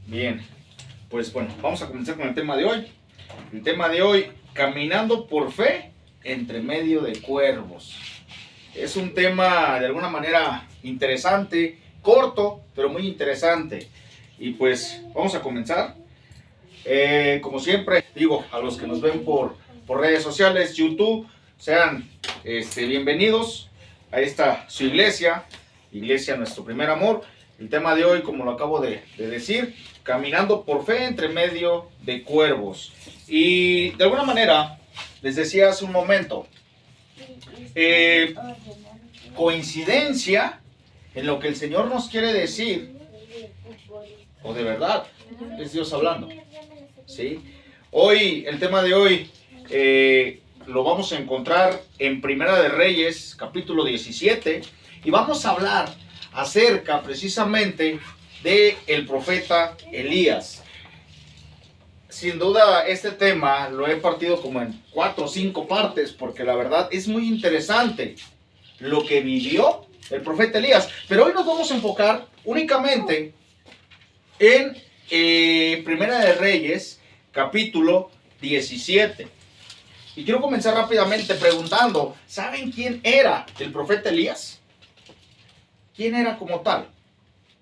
Bien, pues bueno, vamos a comenzar con el tema de hoy. El tema de hoy, caminando por fe entre medio de cuervos. Es un tema de alguna manera interesante, corto, pero muy interesante. Y pues vamos a comenzar. Como siempre, digo a los que nos ven por redes sociales, YouTube, sean bienvenidos a esta su iglesia, Nuestro Primer Amor. El tema de hoy, como lo acabo de decir, caminando por fe entre medio de cuervos. Y de alguna manera, les decía hace un momento, coincidencia en lo que el Señor nos quiere decir, o de verdad es Dios hablando, ¿sí? Hoy, el tema de hoy, lo vamos a encontrar en Primera de Reyes, capítulo 17, y vamos a hablar acerca precisamente del profeta Elías. Sin duda este tema lo he partido como en 4 o 5 partes, porque la verdad es muy interesante lo que vivió el profeta Elías. Pero hoy nos vamos a enfocar únicamente en Primera de Reyes, capítulo 17. Y quiero comenzar rápidamente preguntando, ¿saben quién era el profeta Elías? ¿Quién era como tal?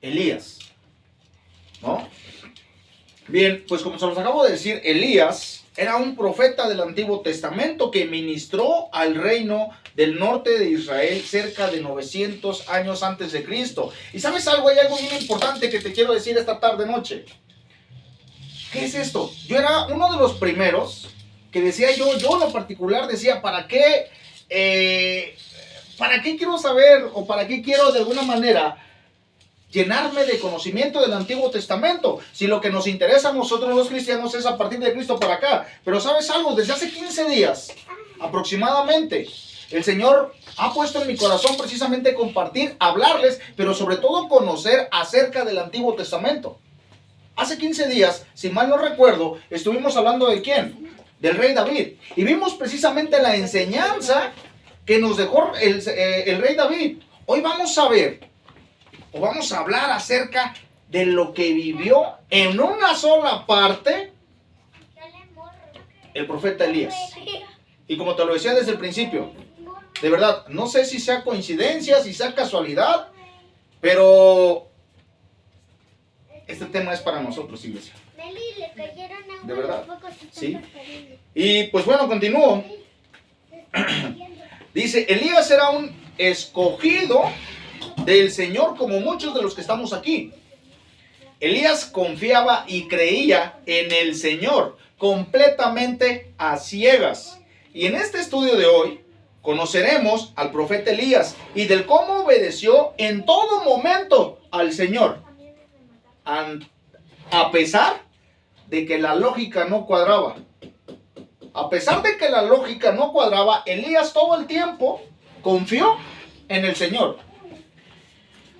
Elías, ¿no? Bien, pues como se los acabo de decir, Elías era un profeta del Antiguo Testamento que ministró al reino del norte de Israel cerca de 900 años antes de Cristo. ¿Y sabes algo? Hay algo bien importante que te quiero decir esta tarde noche. ¿Qué es esto? Yo era uno de los primeros que decía, yo en lo particular decía, ¿para qué quiero saber o para qué quiero de alguna manera llenarme de conocimiento del Antiguo Testamento? Si lo que nos interesa a nosotros los cristianos es a partir de Cristo para acá. Pero ¿sabes algo? Desde hace 15 días aproximadamente, el Señor ha puesto en mi corazón precisamente compartir, hablarles, pero sobre todo conocer acerca del Antiguo Testamento. Hace 15 días, si mal no recuerdo, estuvimos hablando de ¿quién? Del rey David. Y vimos precisamente la enseñanza que nos dejó el rey David. Hoy vamos a ver, o vamos a hablar acerca de lo que vivió en una sola parte el profeta Elías. Y como te lo decía desde el principio, de verdad, no sé si sea coincidencia, si sea casualidad, pero este tema es para nosotros, iglesia. De verdad, ¿sí? Y pues bueno, continúo. Dice, Elías era un escogido del Señor como muchos de los que estamos aquí. Elías confiaba y creía en el Señor completamente a ciegas. Y en este estudio de hoy conoceremos al profeta Elías y del cómo obedeció en todo momento al Señor, a pesar de que la lógica no cuadraba. A pesar de que la lógica no cuadraba, Elías todo el tiempo confió en el Señor.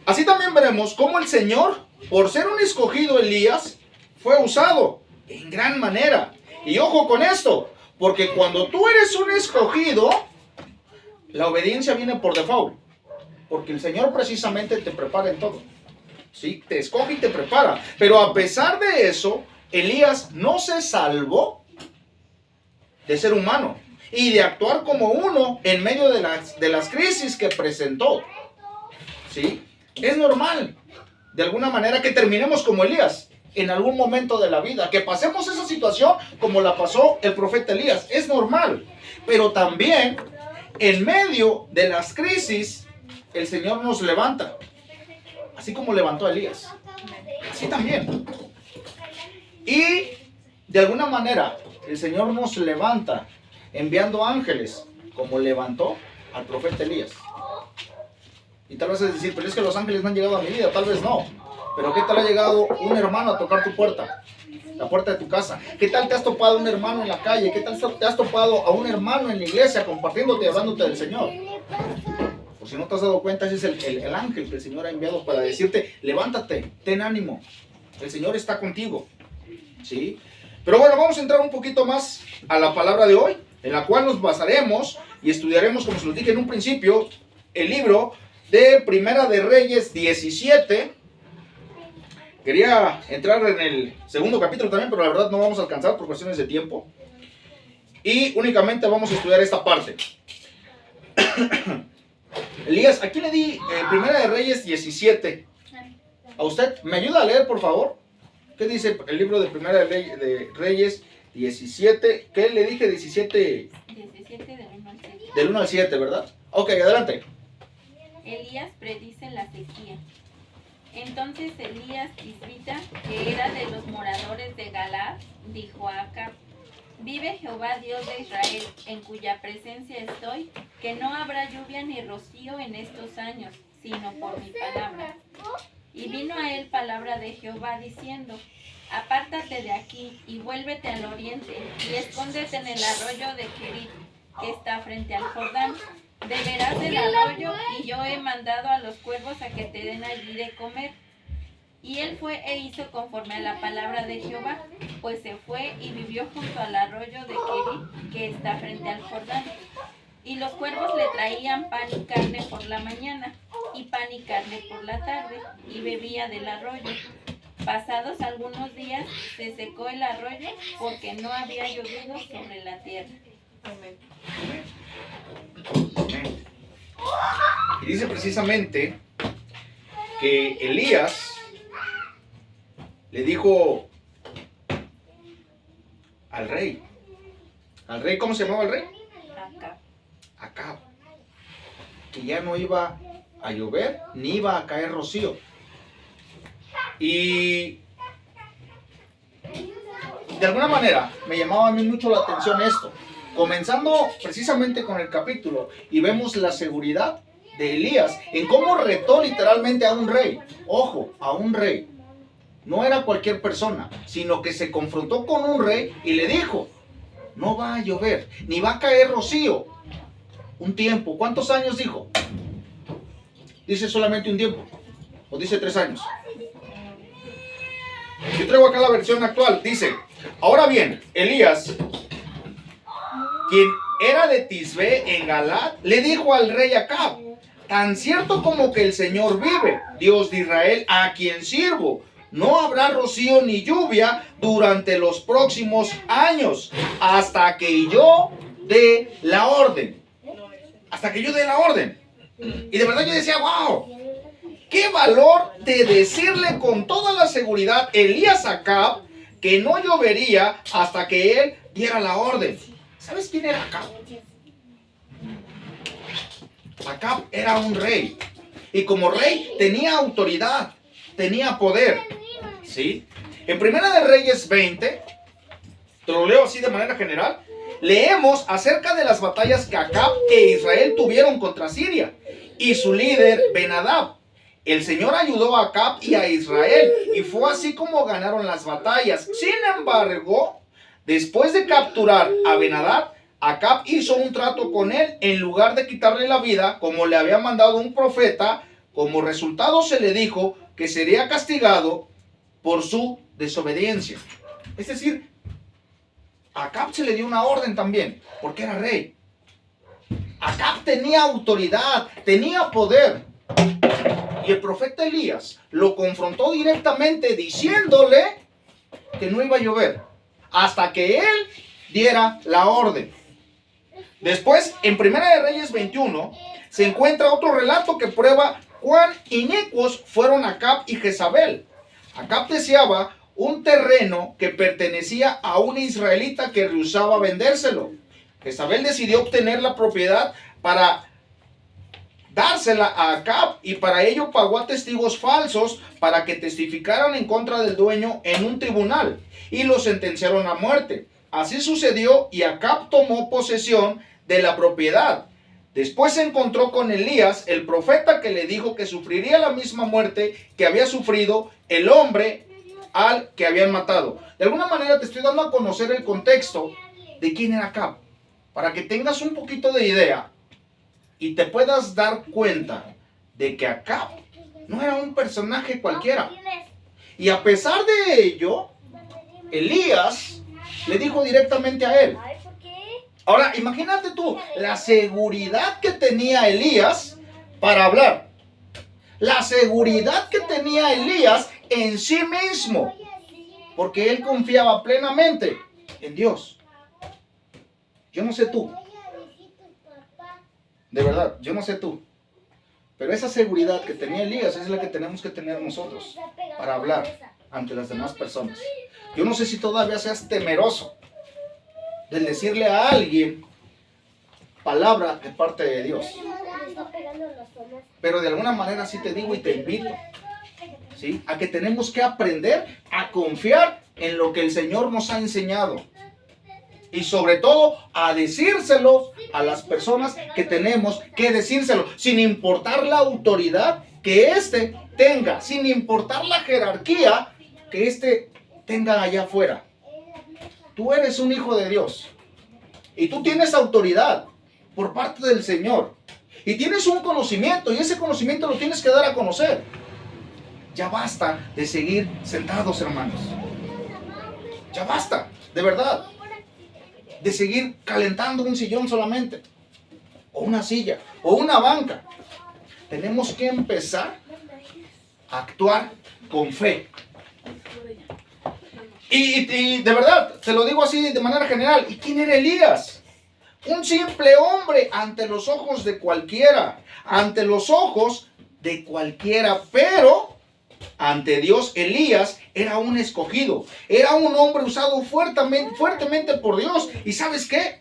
Así también veremos cómo el Señor, por ser un escogido Elías, fue usado en gran manera. Y ojo con esto, porque cuando tú eres un escogido, la obediencia viene por default. Porque el Señor precisamente te prepara en todo. ¿Sí? Te escoge y te prepara. Pero a pesar de eso, Elías no se salvó de ser humano y de actuar como uno en medio de las crisis que presentó. ¿Sí? Es normal, de alguna manera, que terminemos como Elías en algún momento de la vida, que pasemos esa situación como la pasó el profeta Elías. Es normal, pero también en medio de las crisis el Señor nos levanta, así como levantó a Elías, así también. Y de alguna manera el Señor nos levanta enviando ángeles, como levantó al profeta Elías. Y tal vez es decir, pero es que los ángeles no han llegado a mi vida. Tal vez no, pero ¿qué tal ha llegado un hermano a tocar tu puerta? La puerta de tu casa. ¿Qué tal te has topado a un hermano en la calle? ¿Qué tal te has topado a un hermano en la iglesia compartiéndote y hablándote del Señor? Por si no te has dado cuenta, ese es el ángel que el Señor ha enviado para decirte, levántate, ten ánimo, el Señor está contigo. ¿Sí? Pero bueno, vamos a entrar un poquito más a la palabra de hoy, en la cual nos basaremos y estudiaremos, como se los dije en un principio, el libro de Primera de Reyes 17, Quería entrar en el segundo capítulo también, pero la verdad no vamos a alcanzar por cuestiones de tiempo. Y únicamente vamos a estudiar esta parte. Elías, aquí le di Primera de Reyes 17. ¿A usted me ayuda a leer, por favor? ¿Qué dice el libro de Primera de Reyes 17? ¿Qué le dije? 17. 17 del 1 al 7. Del 1 al 7, ¿verdad? Ok, adelante. Elías predice la sequía. Entonces Elías Tisbita, que era de los moradores de Galaad, dijo a Acab: vive Jehová Dios de Israel, en cuya presencia estoy, que no habrá lluvia ni rocío en estos años, sino por mi palabra. Y vino a él palabra de Jehová diciendo: apártate de aquí y vuélvete al oriente, y escóndete en el arroyo de Kerit, que está frente al Jordán. Beberás del arroyo, y yo he mandado a los cuervos a que te den allí de comer. Y él fue e hizo conforme a la palabra de Jehová, pues se fue y vivió junto al arroyo de Kerit, que está frente al Jordán. Y los cuervos le traían pan y carne por la mañana, y pan y carne por la tarde, y bebía del arroyo. Pasados algunos días se secó el arroyo, porque no había llovido sobre la tierra. Amén. Y dice precisamente que Elías le dijo al rey, ¿cómo se llamaba el rey? Acab. Acab, que ya no iba a llover ni iba a caer rocío. Y de alguna manera me llamaba a mí mucho la atención esto, comenzando precisamente con el capítulo, y vemos la seguridad de Elías en cómo retó literalmente a un rey. Ojo, a un rey. No era cualquier persona, sino que se confrontó con un rey y le dijo: no va a llover, ni va a caer rocío. Un tiempo. ¿Cuántos años dijo? Dice solamente un tiempo. ¿O dice 3 años? Yo traigo acá la versión actual. Dice: ahora bien, Elías, quien era de Tisbe en Galaad, le dijo al rey Acab: tan cierto como que el Señor vive, Dios de Israel, a quien sirvo, no habrá rocío ni lluvia durante los próximos años, hasta que yo dé la orden. Hasta que yo dé la orden. Y de verdad yo decía: wow, qué valor de decirle con toda la seguridad Elías a Acab que no llovería hasta que él diera la orden. ¿Sabes quién era Acab? Acab era un rey. Y como rey tenía autoridad, tenía poder. ¿Sí? En Primera de Reyes 20, te lo leo así de manera general, leemos acerca de las batallas que Acab e Israel tuvieron contra Siria y su líder Ben-Hadad. El Señor ayudó a Acab y a Israel, y fue así como ganaron las batallas. Sin embargo, después de capturar a Ben-Hadad, Acab hizo un trato con él en lugar de quitarle la vida, como le había mandado un profeta. Como resultado se le dijo que sería castigado por su desobediencia. Es decir, a Acab se le dio una orden también, porque era rey. Acab tenía autoridad, tenía poder. Y el profeta Elías lo confrontó directamente diciéndole que no iba a llover hasta que él diera la orden. Después, en Primera de Reyes 21, se encuentra otro relato que prueba cuán inicuos fueron Acab y Jezabel. Acab deseaba un terreno que pertenecía a una israelita que rehusaba vendérselo. Jezabel decidió obtener la propiedad para dársela a Acab, y para ello pagó a testigos falsos para que testificaran en contra del dueño en un tribunal, y lo sentenciaron a muerte. Así sucedió, y Acab tomó posesión de la propiedad. Después se encontró con Elías, el profeta, que le dijo que sufriría la misma muerte que había sufrido el hombre al que habían matado. De alguna manera te estoy dando a conocer el contexto de quién era Acab, para que tengas un poquito de idea y te puedas dar cuenta de que Acab no era un personaje cualquiera. Y a pesar de ello, Elías le dijo directamente a él. Ahora, imagínate tú la seguridad que tenía Elías para hablar. La seguridad que tenía Elías en sí mismo, porque él confiaba plenamente en Dios. Yo no sé tú, de verdad, yo no sé tú, pero esa seguridad que tenía Elías es la que tenemos que tener nosotros para hablar ante las demás personas. Yo no sé si todavía seas temeroso del decirle a alguien palabra de parte de Dios, pero de alguna manera sí te digo y te invito, ¿sí?, a que tenemos que aprender a confiar en lo que el Señor nos ha enseñado. Y sobre todo a decírselo a las personas que tenemos que decírselo, sin importar la autoridad que éste tenga, sin importar la jerarquía que éste tenga allá afuera. Tú eres un hijo de Dios y tú tienes autoridad por parte del Señor y tienes un conocimiento y ese conocimiento lo tienes que dar a conocer. Ya basta de seguir sentados, hermanos. Ya basta, de verdad, de seguir calentando un sillón solamente, o una silla, o una banca. Tenemos que empezar a actuar con fe. Y de verdad, te lo digo así de manera general. ¿Y quién era Elías? Un simple hombre ante los ojos de cualquiera. Ante los ojos de cualquiera. Pero ante Dios, Elías era un escogido. Era un hombre usado fuertemente por Dios. ¿Y sabes qué?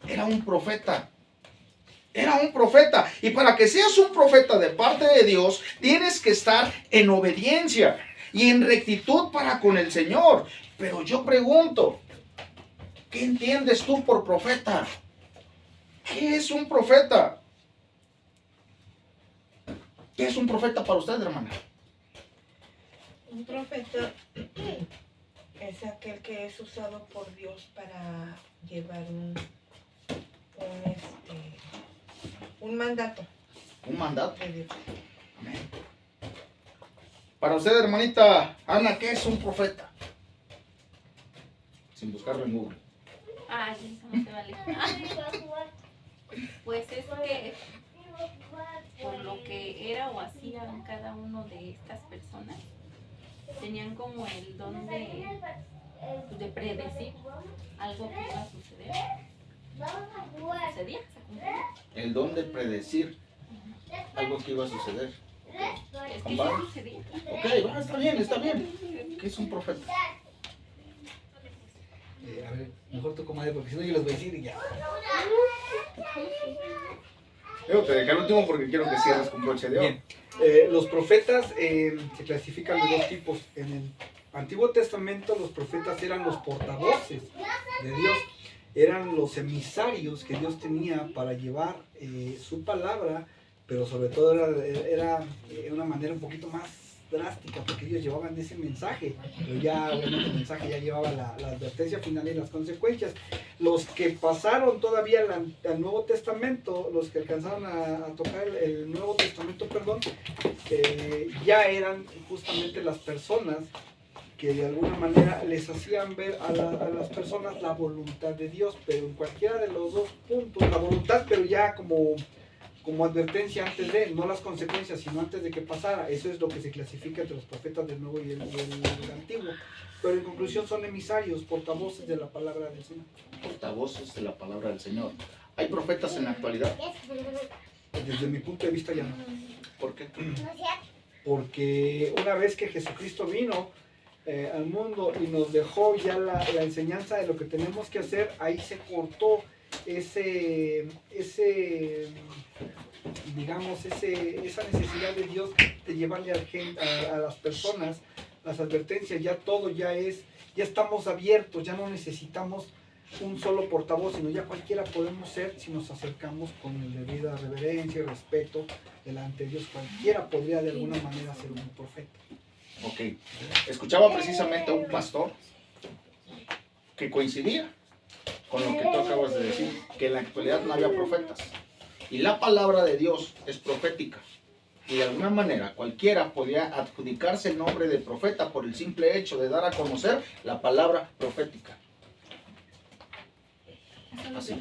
Era un profeta. Era un profeta. Y para que seas un profeta de parte de Dios, tienes que estar en obediencia y en rectitud para con el Señor. Pero yo pregunto, ¿qué entiendes tú por profeta? ¿Qué es un profeta? ¿Qué es un profeta para usted, hermana? Un profeta es aquel que es usado por Dios para llevar un mandato. Un mandato. De Dios. Amén. Para usted, hermanita Ana, ¿qué es un profeta? Sin buscarlo en Google. Ay, eso no se vale. Pues es que por lo que era o hacían cada uno de estas personas, tenían como el don de predecir algo que iba a suceder. ¿Sucedía? ¿Se cumplía? El don de predecir algo que iba a suceder. Es que sí sucedía. Ok, va, está bien. ¿Qué es un profeta? A ver, mejor tú comadre, porque si no yo les voy a decir y ya. Yo te dejé el último porque quiero que cierres con broche de oro. Bien. Los profetas se clasifican de dos tipos. En el Antiguo Testamento los profetas eran los portavoces de Dios. Eran los emisarios que Dios tenía para llevar su palabra, pero sobre todo era una manera un poquito más drástica, porque ellos llevaban ese mensaje, pero ya obviamente el mensaje ya llevaba la advertencia final y las consecuencias. Los que pasaron todavía al Nuevo Testamento, los que alcanzaron a tocar el Nuevo Testamento, perdón, ya eran justamente las personas que de alguna manera les hacían ver a las personas la voluntad de Dios, pero en cualquiera de los dos puntos, la voluntad, pero ya como advertencia antes de, no las consecuencias, sino antes de que pasara. Eso es lo que se clasifica entre los profetas del Nuevo y el Antiguo. Pero en conclusión son emisarios, portavoces de la palabra del Señor. Portavoces de la palabra del Señor. ¿Hay profetas en la actualidad? Desde mi punto de vista ya no. ¿Por qué? Porque una vez que Jesucristo vino al mundo y nos dejó ya la enseñanza de lo que tenemos que hacer, ahí se cortó esa necesidad de Dios de llevarle a las personas las advertencias. Ya todo ya estamos abiertos, ya no necesitamos un solo portavoz, sino ya cualquiera podemos ser si nos acercamos con debida reverencia y respeto delante de Dios. Cualquiera podría de alguna manera ser un profeta. Ok. Escuchaba precisamente a un pastor que coincidía con lo que tú acabas de decir, que en la actualidad no había profetas. Y la palabra de Dios es profética. Y de alguna manera cualquiera podía adjudicarse el nombre de profeta por el simple hecho de dar a conocer la palabra profética. Así.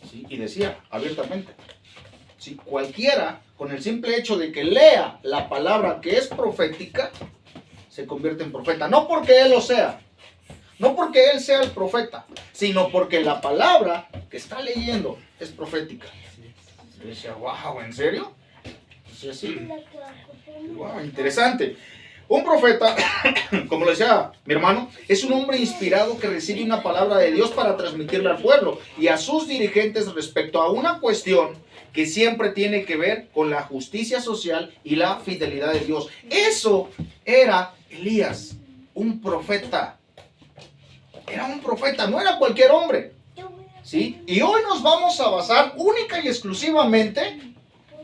Sí, y decía abiertamente, si cualquiera con el simple hecho de que lea la palabra que es profética, se convierte en profeta. No porque él lo sea, no porque él sea el profeta, sino porque la palabra que está leyendo es profética. Y decía, wow, ¿en serio? Sí, sí. Wow, interesante. Un profeta, como lo decía mi hermano, es un hombre inspirado que recibe una palabra de Dios para transmitirla al pueblo y a sus dirigentes respecto a una cuestión que siempre tiene que ver con la justicia social y la fidelidad de Dios. Eso era Elías, un profeta. Era un profeta, no era cualquier hombre. ¿Sí? Y hoy nos vamos a basar única y exclusivamente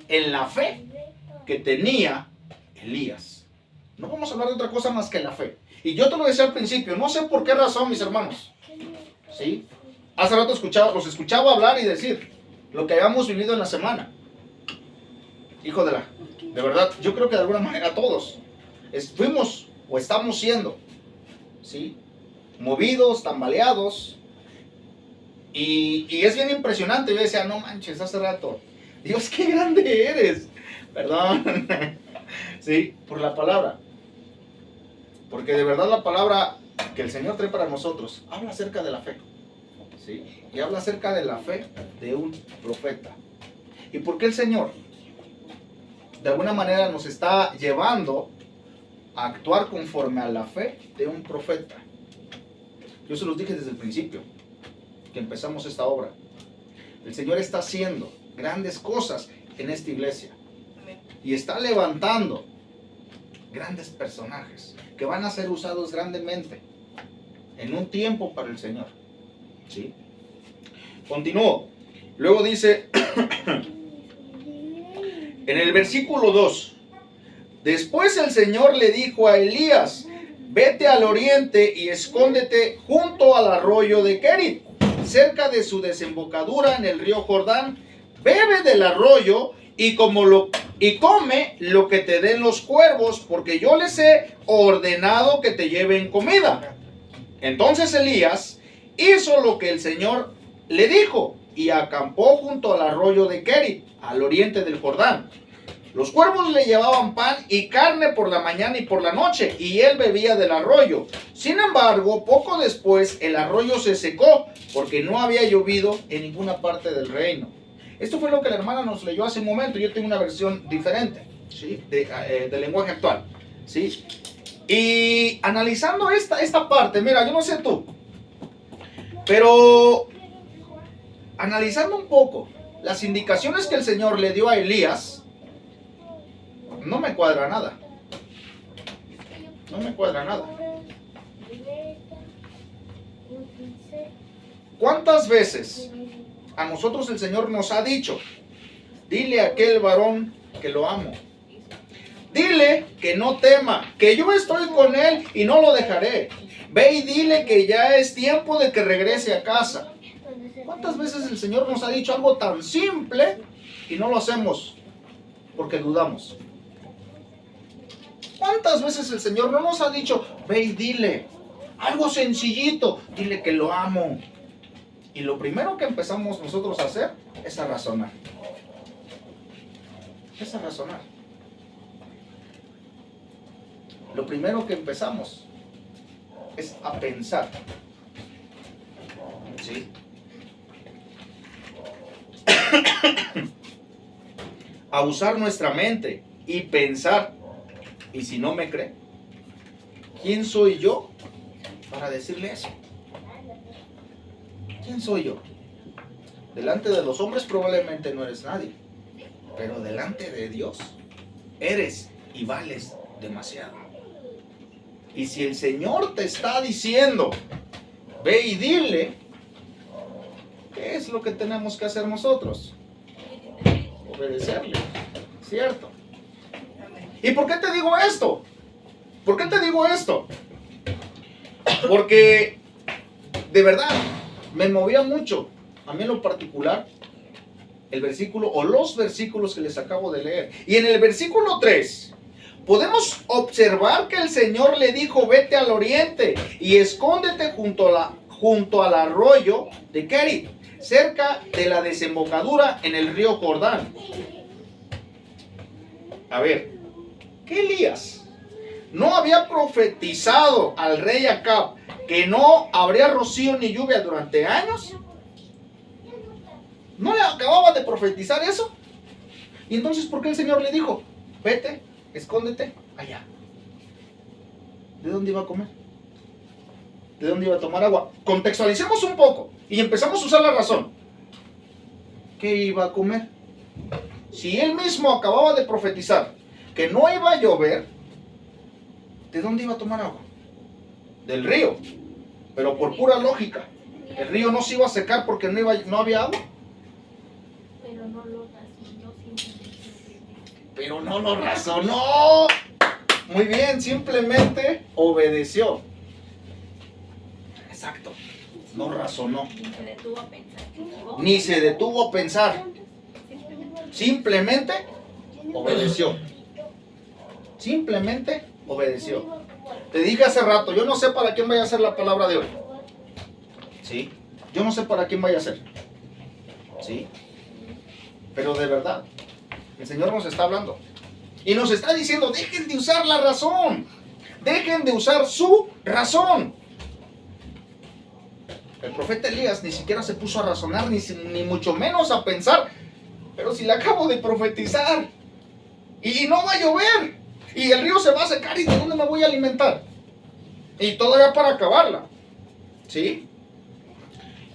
en la fe que tenía Elías. No vamos a hablar de otra cosa más que la fe. Y yo te lo decía al principio, no sé por qué razón, mis hermanos. ¿Sí? Hace rato los escuchaba hablar y decir lo que habíamos vivido en la semana. Hijo de verdad, yo creo que de alguna manera todos fuimos o estamos siendo, ¿sí?, movidos, tambaleados. Y es bien impresionante. Yo decía, no manches, hace rato, Dios, qué grande eres. Perdón. Sí, por la palabra. Porque de verdad la palabra que el Señor trae para nosotros habla acerca de la fe. ¿Sí? Y habla acerca de la fe de un profeta. ¿Y por qué el Señor de alguna manera nos está llevando a actuar conforme a la fe de un profeta? Yo se los dije desde el principio que empezamos esta obra. El Señor está haciendo grandes cosas en esta iglesia y está levantando grandes personajes que van a ser usados grandemente en un tiempo para el Señor. ¿Sí? Continúo. Luego dice en el versículo 2: después el Señor le dijo a Elías, vete al oriente y escóndete junto al arroyo de Kerit, cerca de su desembocadura en el río Jordán. Bebe del arroyo y come lo que te den los cuervos, porque yo les he ordenado que te lleven comida. Entonces Elías hizo lo que el Señor le dijo y acampó junto al arroyo de Kerit, al oriente del Jordán. Los cuervos le llevaban pan y carne por la mañana y por la noche, y él bebía del arroyo. Sin embargo, poco después el arroyo se secó, porque no había llovido en ninguna parte del reino. Esto fue lo que la hermana nos leyó hace un momento. Yo tengo una versión diferente, ¿sí?, del lenguaje actual, ¿sí? Y analizando esta parte, mira, yo no sé tú, pero analizando un poco las indicaciones que el Señor le dio a Elías, no me cuadra nada. No me cuadra nada. ¿Cuántas veces a nosotros el Señor nos ha dicho, dile a aquel varón que lo amo, dile que no tema, que yo estoy con él y no lo dejaré, ve y dile que ya es tiempo de que regrese a casa? ¿Cuántas veces el Señor nos ha dicho algo tan simple y no lo hacemos porque dudamos? ¿Cuántas veces el Señor no nos ha dicho, ve y dile algo sencillito, dile que lo amo? Y lo primero que empezamos nosotros a hacer es a razonar. Es a razonar. Lo primero que empezamos es a pensar. ¿Sí? A usar nuestra mente y pensar. Y si no me cree, ¿quién soy yo para decirle eso? ¿Quién soy yo? Delante de los hombres probablemente no eres nadie, pero delante de Dios eres y vales demasiado. Y si el Señor te está diciendo, ve y dile, ¿qué es lo que tenemos que hacer nosotros? Obedecerle, ¿cierto? ¿Y por qué te digo esto? ¿Por qué te digo esto? Porque de verdad me movía mucho, a mí en lo particular, el versículo o los versículos que les acabo de leer. Y en el versículo 3 podemos observar que el Señor le dijo, vete al oriente y escóndete junto al arroyo de Kerit, cerca de la desembocadura en el río Jordán. A ver, ¿qué Elías no había profetizado al rey Acab que no habría rocío ni lluvia durante años. ¿No le acababa de profetizar eso? Y entonces, ¿por qué el Señor le dijo, vete, escóndete allá? ¿De dónde iba a comer? ¿De dónde iba a tomar agua? Contextualicemos un poco y empezamos a usar la razón. ¿Qué iba a comer? Si él mismo acababa de profetizar que no iba a llover, ¿de dónde iba a tomar agua? Del río. Pero por pura lógica, el río no se iba a secar porque no había agua. Pero no lo razonó, simplemente. Pero no lo razonó. Muy bien, simplemente obedeció. Exacto. No razonó. Ni se detuvo a pensar. Ni se detuvo a pensar. Simplemente obedeció. Simplemente obedeció. Te dije hace rato, yo no sé para quién vaya a ser la palabra de hoy. ¿Sí? Yo no sé para quién vaya a ser. ¿Sí? Pero de verdad, el Señor nos está hablando. Y nos está diciendo, dejen de usar la razón. Dejen de usar su razón. El profeta Elías ni siquiera se puso a razonar, ni mucho menos a pensar. Pero si le acabo de profetizar. Y no va a llover. Y el río se va a secar. ¿Y de dónde me voy a alimentar? Y todavía para acabarla. ¿Sí?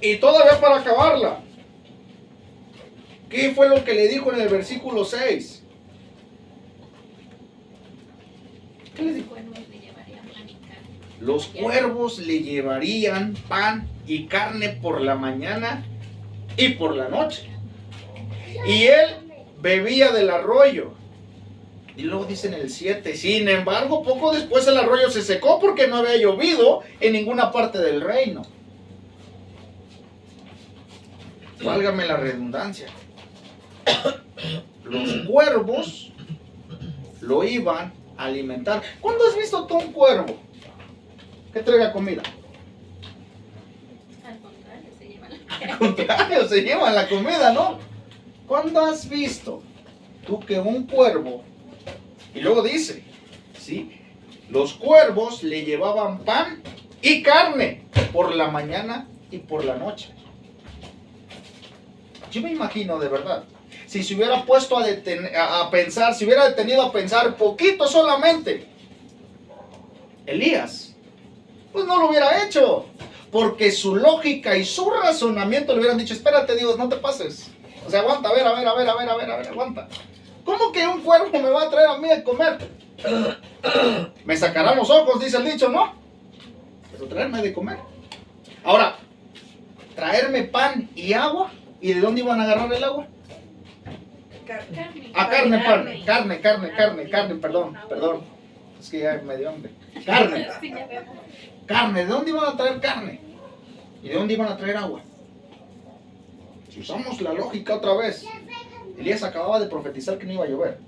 Y todavía para acabarla. ¿Qué fue lo que le dijo en el versículo 6? ¿Qué le dijo? Los cuervos le llevarían pan y carne por la mañana y por la noche. Y él bebía del arroyo. Y luego dice en el 7, sin embargo, poco después el arroyo se secó porque no había llovido en ninguna parte del reino. Válgame la redundancia. Los cuervos lo iban a alimentar. ¿Cuándo has visto tú un cuervo que traiga comida? Al contrario, se lleva Al contrario, se llevan la comida, ¿no? ¿Cuándo has visto tú que un cuervo, y luego dice, ¿sí? Los cuervos le llevaban pan y carne por la mañana y por la noche? Yo me imagino de verdad, si se hubiera puesto a pensar, si hubiera detenido a pensar poquito solamente, Elías, pues no lo hubiera hecho, porque su lógica y su razonamiento le hubieran dicho, espérate Dios, no te pases, o sea, aguanta, a ver, aguanta. ¿Cómo que un cuervo me va a traer a mí a comer? Me sacarán los ojos, dice el dicho, ¿no? Pero traerme de comer. Ahora, traerme pan y agua, ¿y de dónde iban a agarrar el agua? Carne. Ah, carne, perdón. Es que ya me dio hambre. Carne. Carne, ¿de dónde iban a traer carne? ¿Y de dónde iban a traer agua? Si usamos la lógica otra vez, Elías acababa de profetizar que no iba a llover.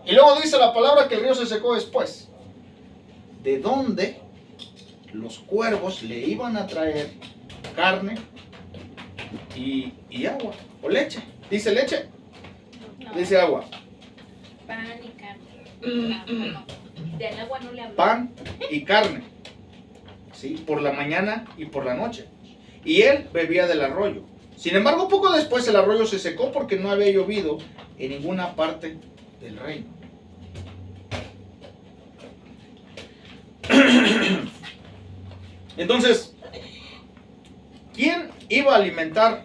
Y luego dice la palabra que el río se secó después. ¿De dónde los cuervos le iban a traer carne y agua? ¿O leche? ¿Dice leche? No, Dice agua. pan y carne. No. Del agua no le hablo. Pan y carne. ¿Sí? Por la mañana y por la noche. Y él bebía del arroyo. Sin embargo, poco después el arroyo se secó porque no había llovido en ninguna parte del reino. Entonces, ¿quién iba a alimentar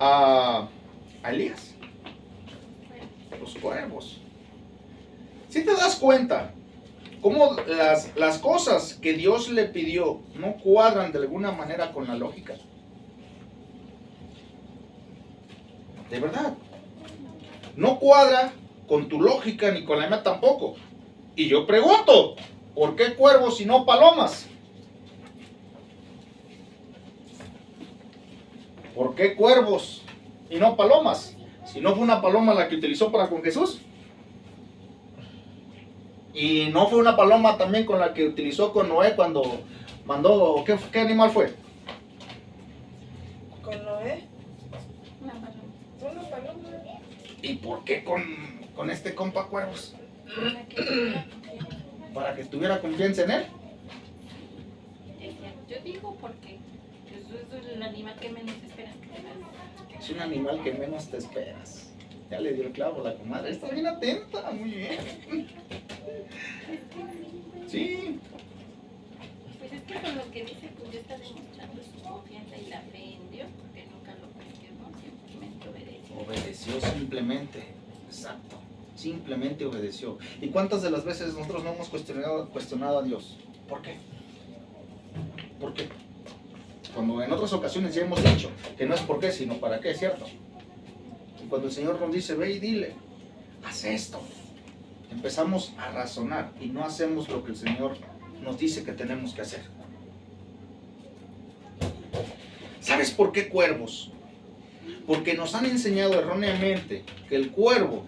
a Elías? Los cuervos. Si te das cuenta cómo las cosas que Dios le pidió no cuadran de alguna manera con la lógica. De verdad. No cuadra con tu lógica ni con la mía tampoco. Y yo pregunto, ¿por qué cuervos y no palomas? ¿Por qué cuervos y no palomas? Si no fue una paloma la que utilizó para con Jesús. Y no fue una paloma también con la que utilizó con Noé cuando mandó, ¿qué animal fue? ¿Con Noé? Una paloma. Una paloma. ¿Y por qué con este compa cuervos? Para que tuviera confianza en él. Yo digo porque eso es el animal que menos esperas que te veas. Es un animal que menos te esperas. Ya le dio el clavo a la comadre. Está bien atenta, muy bien. Sí. Pues es que con lo que dice, pues ya está demostrando su confianza y la fe en Dios, porque nunca lo cuestionó, simplemente obedeció. Obedeció simplemente. Exacto. Simplemente obedeció. ¿Y cuántas de las veces nosotros no hemos cuestionado a Dios? ¿Por qué? ¿Por qué? Cuando en otras ocasiones ya hemos dicho que no es por qué, sino para qué, ¿cierto? Y cuando el Señor nos dice, ve y dile, haz esto, empezamos a razonar y no hacemos lo que el Señor nos dice que tenemos que hacer. ¿Sabes por qué cuervos? Porque nos han enseñado erróneamente que el cuervo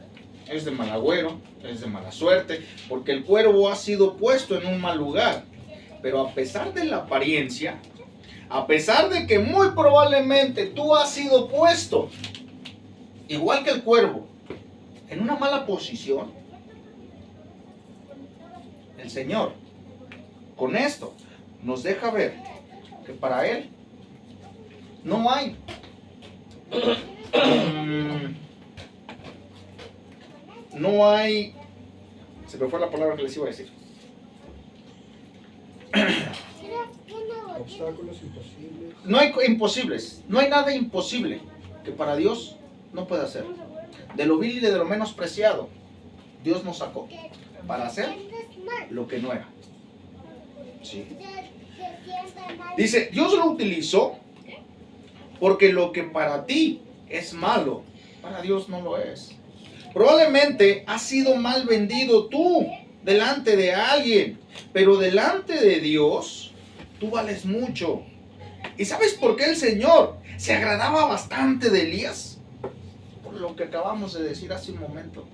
es de mal agüero, es de mala suerte, porque el cuervo ha sido puesto en un mal lugar. Pero a pesar de la apariencia, a pesar de que muy probablemente tú has sido puesto, igual que el cuervo, en una mala posición, el Señor, con esto, nos deja ver que para Él no hay se me fue la palabra que les iba a decir. Obstáculos imposibles. No hay imposibles, no hay nada imposible que para Dios no pueda hacer. De lo vil y de lo menospreciado, Dios nos sacó para hacer lo que no era. Sí. Dice, Dios lo utilizó porque lo que para ti es malo, para Dios no lo es. Probablemente has sido mal vendido tú delante de alguien, pero delante de Dios tú vales mucho. ¿Y sabes por qué el Señor se agradaba bastante de Elías? Por lo que acabamos de decir hace un momento.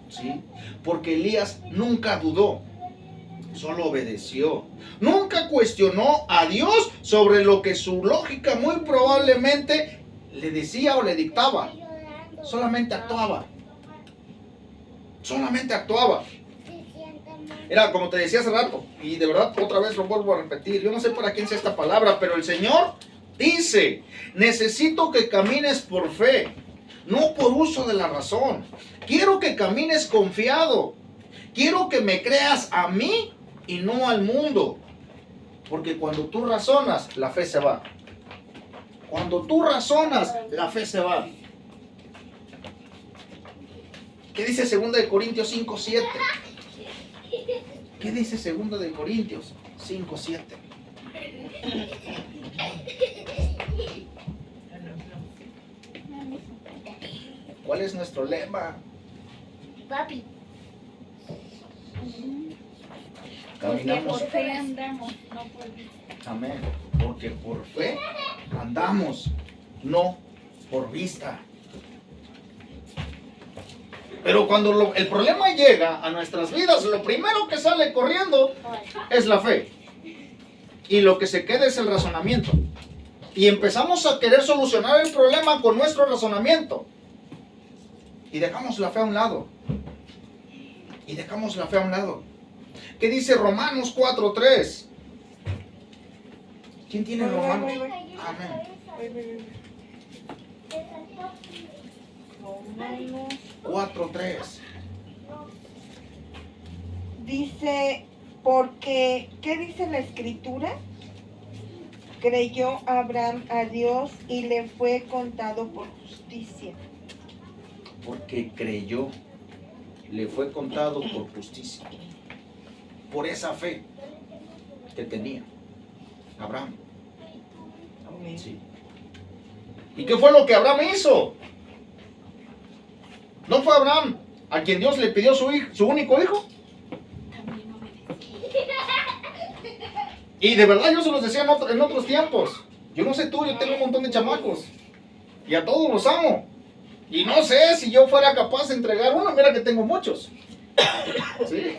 ¿Sí? Porque Elías nunca dudó, solo obedeció. Nunca cuestionó a Dios sobre lo que su lógica muy probablemente le decía o le dictaba. Solamente actuaba. Solamente actuaba. Era como te decía hace rato, y de verdad otra vez lo vuelvo a repetir, yo no sé para quién sea esta palabra, pero el Señor dice, necesito que camines por fe, no por uso de la razón. Quiero que camines confiado. Quiero que me creas a mí y no al mundo. Porque cuando tú razonas, la fe se va. Cuando tú razonas, la fe se va. ¿Qué dice 2 Corintios 5:7? ¿Qué dice 2 Corintios 5:7? ¿Cuál es nuestro lema? Papi. Porque Caminamos. por fe andamos, no por vista. Amén. Porque por fe andamos, no por vista. Pero cuando el problema llega a nuestras vidas, lo primero que sale corriendo es la fe. Y lo que se queda es el razonamiento. Y empezamos a querer solucionar el problema con nuestro razonamiento. Y dejamos la fe a un lado. Y dejamos la fe a un lado. ¿Qué dice Romanos 4:3? ¿Quién tiene Romanos? Amén. Romanos 4:3. dice, porque, ¿qué dice la escritura? Creyó Abraham a Dios y le fue contado por justicia. Porque creyó, le fue contado por justicia. Por esa fe que tenía Abraham. Sí. ¿Y qué fue lo que Abraham hizo? ¿No fue Abraham a quien Dios le pidió su único hijo? También obedeció. Y de verdad yo se los decía en otros tiempos. Yo no sé tú, yo tengo un montón de chamacos. Y a todos los amo. Y no sé si yo fuera capaz de entregar uno. Mira que tengo muchos. Sí.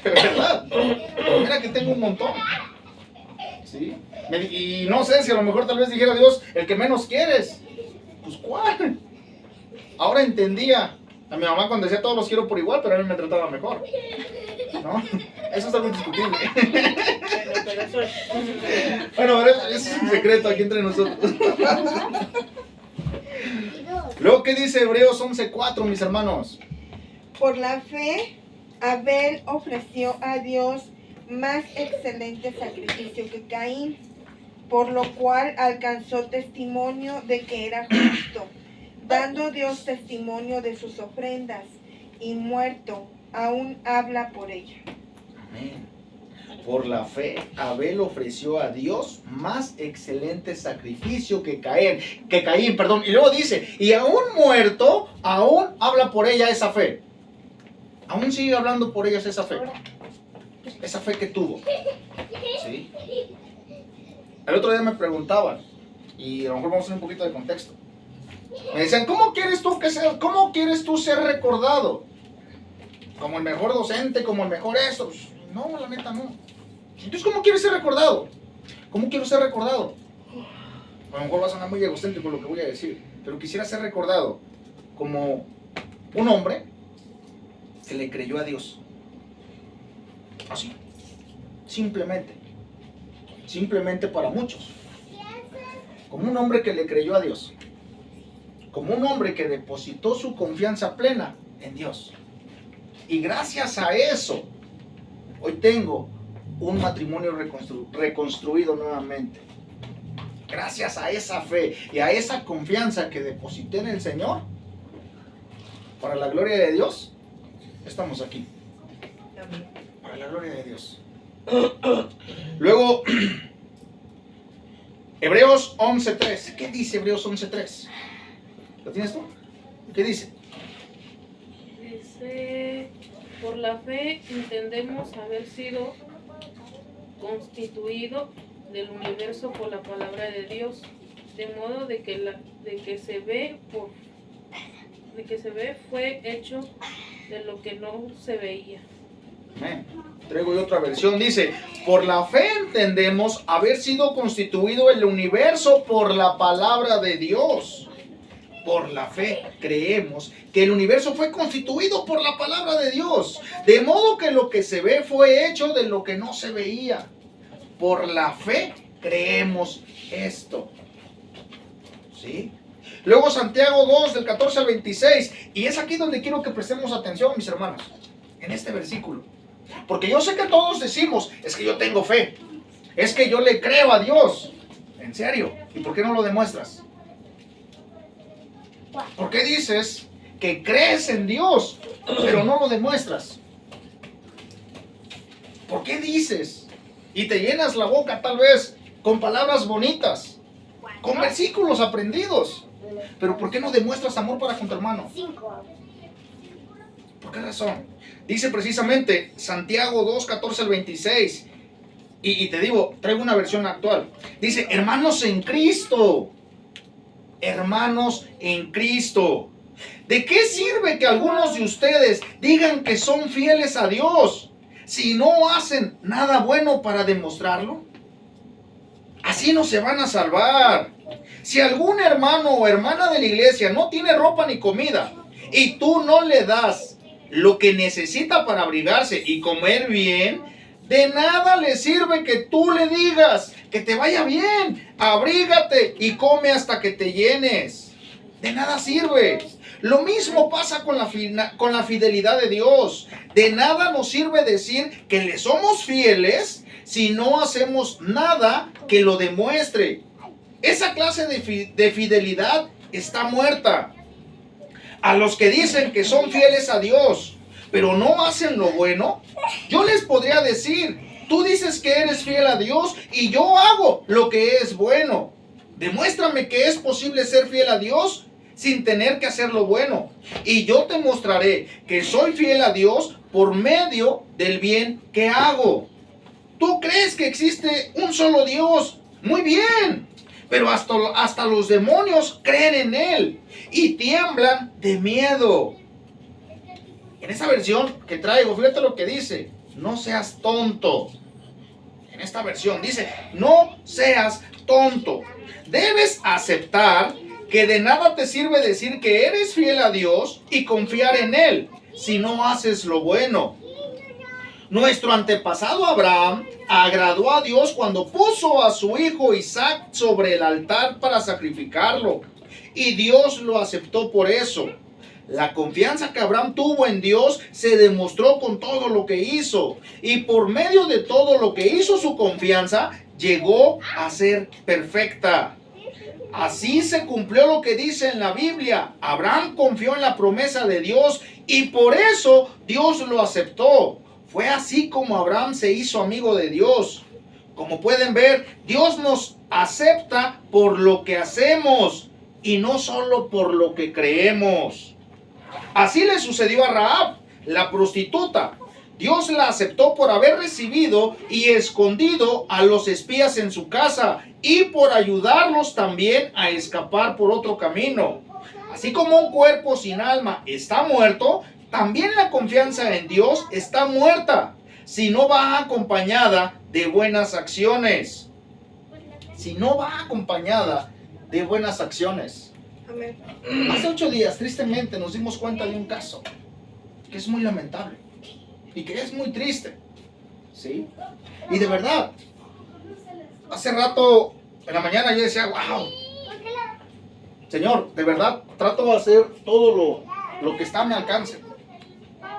De verdad. Pero mira que tengo un montón. Sí. Y no sé si a lo mejor tal vez dijera Dios, el que menos quieres. Pues ¿cuál? Ahora entendía A mi mamá cuando decía todos los quiero por igual, pero a mí me trataba mejor. ¿No? Eso es algo indiscutible. Bueno, pero eso es... Bueno, pero eso es un secreto aquí entre nosotros. Luego, ¿qué dice Hebreos 11:4, mis hermanos? Por la fe, Abel ofreció a Dios más excelente sacrificio que Caín, por lo cual alcanzó testimonio de que era justo, dando Dios testimonio de sus ofrendas, y muerto, aún habla por ella. Amén. Por la fe, Abel ofreció a Dios más excelente sacrificio que Caín, perdón. Y luego dice, y aún muerto, aún habla por ella esa fe. Aún sigue hablando por ellos esa fe. Esa fe que tuvo. ¿Sí? El otro día me preguntaban, y a lo mejor vamos a hacer un poquito de contexto. Me decían, ¿cómo quieres tú ser recordado? ¿Como el mejor docente? ¿Como el mejor esto? No, la neta no. Entonces, ¿cómo quieres ser recordado? ¿Cómo quiero ser recordado? A lo mejor va a sonar muy egocéntrico lo que voy a decir, pero quisiera ser recordado como un hombre que le creyó a Dios. Así. Simplemente para muchos. Como un hombre que le creyó a Dios. Como un hombre que depositó su confianza plena en Dios. Y gracias a eso, hoy tengo un matrimonio reconstruido nuevamente. Gracias a esa fe y a esa confianza que deposité en el Señor, para la gloria de Dios, estamos aquí. Para la gloria de Dios. Luego, Hebreos 11:3. ¿Qué dice Hebreos 11:3? ¿Lo tienes tú? ¿Qué dice? Dice, por la fe entendemos haber sido constituido del universo por la palabra de Dios, de modo de que se ve fue hecho de lo que no se veía. Amén. Traigo yo otra versión, dice, por la fe entendemos haber sido constituido el universo por la palabra de Dios. Por la fe creemos que el universo fue constituido por la palabra de Dios, de modo que lo que se ve fue hecho de lo que no se veía. Por la fe creemos esto. ¿Sí? Luego Santiago 2, del 14 al 26, y es aquí donde quiero que prestemos atención, mis hermanos, en este versículo. Porque yo sé que todos decimos, es que yo tengo fe, es que yo le creo a Dios. ¿En serio? ¿Y por qué no lo demuestras? ¿Por qué dices que crees en Dios, pero no lo demuestras? ¿Por qué dices y te llenas la boca tal vez con palabras bonitas, con versículos aprendidos, pero por qué no demuestras amor para con tu hermano? ¿Por qué razón? Dice precisamente Santiago 2, 14 al 26, y te digo, traigo una versión actual. Dice, hermanos en Cristo. Hermanos en Cristo, ¿de qué sirve que algunos de ustedes digan que son fieles a Dios si no hacen nada bueno para demostrarlo? Así no se van a salvar. Si algún hermano o hermana de la iglesia no tiene ropa ni comida y tú no le das lo que necesita para abrigarse y comer bien, de nada le sirve que tú le digas que te vaya bien, abrígate y come hasta que te llenes. De nada sirve. Lo mismo pasa con la fidelidad de Dios. De nada nos sirve decir que le somos fieles si no hacemos nada que lo demuestre. Esa clase de fidelidad está muerta. A los que dicen que son fieles a Dios, pero no hacen lo bueno, yo les podría decir, tú dices que eres fiel a Dios y yo hago lo que es bueno. Demuéstrame que es posible ser fiel a Dios sin tener que hacer lo bueno. Y yo te mostraré que soy fiel a Dios por medio del bien que hago. ¿Tú crees que existe un solo Dios? Muy bien. Pero hasta los demonios creen en Él y tiemblan de miedo. En esa versión que traigo, fíjate lo que dice. No seas tonto. En esta versión dice, no seas tonto. Debes aceptar que de nada te sirve decir que eres fiel a Dios y confiar en Él si no haces lo bueno. Nuestro antepasado Abraham agradó a Dios cuando puso a su hijo Isaac sobre el altar para sacrificarlo, y Dios lo aceptó por eso. La confianza que Abraham tuvo en Dios se demostró con todo lo que hizo, y por medio de todo lo que hizo su confianza, llegó a ser perfecta. Así se cumplió lo que dice en la Biblia. Abraham confió en la promesa de Dios y por eso Dios lo aceptó. Fue así como Abraham se hizo amigo de Dios. Como pueden ver, Dios nos acepta por lo que hacemos y no solo por lo que creemos. Así le sucedió a Rahab, la prostituta. Dios la aceptó por haber recibido y escondido a los espías en su casa y por ayudarlos también a escapar por otro camino. Así como un cuerpo sin alma está muerto, también la confianza en Dios está muerta si no va acompañada de buenas acciones. Si no va acompañada de buenas acciones. Amén. Hace 8 días, tristemente, nos dimos cuenta de un caso que es muy lamentable y que es muy triste, ¿sí? Y de verdad, hace rato, en la mañana yo decía, wow, Señor, de verdad, trato de hacer todo lo que está a mi alcance,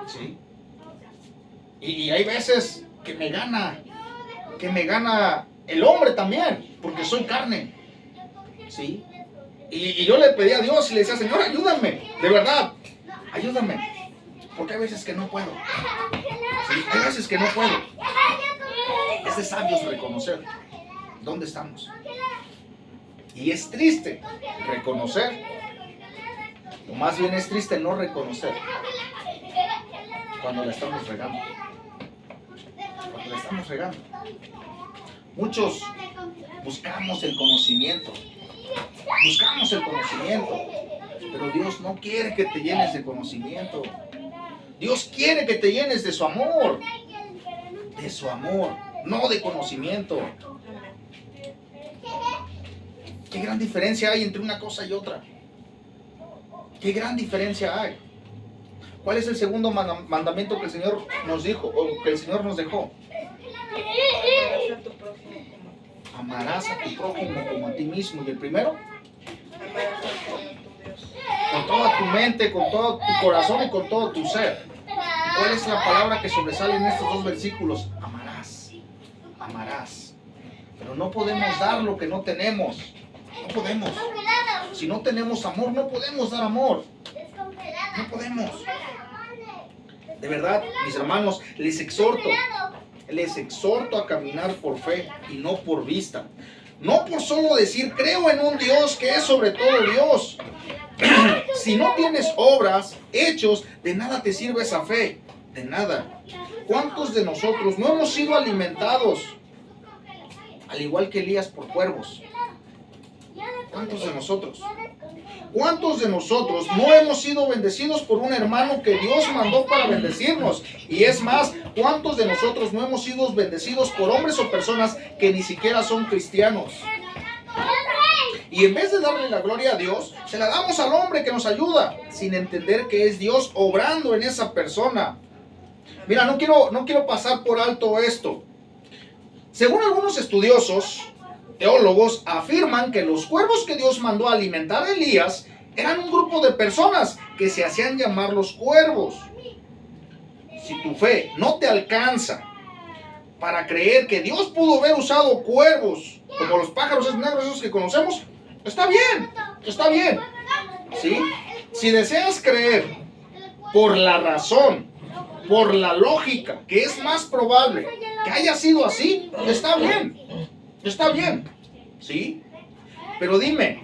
¿sí? Y hay veces que me gana el hombre también, porque soy carne, ¿sí? Y yo le pedí a Dios y le decía, Señor, ayúdame, de verdad, ayúdame. Porque hay veces que no puedo. Sí, hay veces que no puedo. Es de sabios reconocer dónde estamos. Y es triste reconocer. O más bien es triste no reconocer cuando la estamos regando. Cuando la estamos regando. Muchos buscamos el conocimiento. Buscamos el conocimiento. Pero Dios no quiere que te llenes de conocimiento. Dios quiere que te llenes de su amor, no de conocimiento. Qué gran diferencia hay entre una cosa y otra. Qué gran diferencia hay. ¿Cuál es el segundo mandamiento que el Señor nos dijo o que el Señor nos dejó? Amarás a tu prójimo como a ti mismo. ¿Y el primero? Con toda tu mente, con todo tu corazón y con todo tu ser. ¿Cuál es la palabra que sobresale en estos dos versículos? Amarás. Amarás. Pero no podemos dar lo que no tenemos. No podemos. Si no tenemos amor, no podemos dar amor. No podemos. De verdad, mis hermanos, les exhorto a caminar por fe y no por vista. No por solo decir, creo en un Dios que es sobre todo Dios. Si no tienes obras, hechos, de nada te sirve esa fe. De nada. ¿Cuántos de nosotros no hemos sido alimentados, al igual que Elías, por cuervos? ¿Cuántos de nosotros? ¿Cuántos de nosotros no hemos sido bendecidos por un hermano que Dios mandó para bendecirnos? Y es más, ¿cuántos de nosotros no hemos sido bendecidos por hombres o personas que ni siquiera son cristianos? Y en vez de darle la gloria a Dios, se la damos al hombre que nos ayuda, sin entender que es Dios obrando en esa persona. Mira, no quiero pasar por alto esto. Según algunos estudiosos, teólogos, afirman que los cuervos que Dios mandó a alimentar a Elías eran un grupo de personas que se hacían llamar los cuervos. Si tu fe no te alcanza para creer que Dios pudo haber usado cuervos, como los pájaros negros esos que conocemos, está bien, ¿sí? Si deseas creer por la razón, por la lógica, que es más probable que haya sido así, está bien, ¿sí? Pero dime,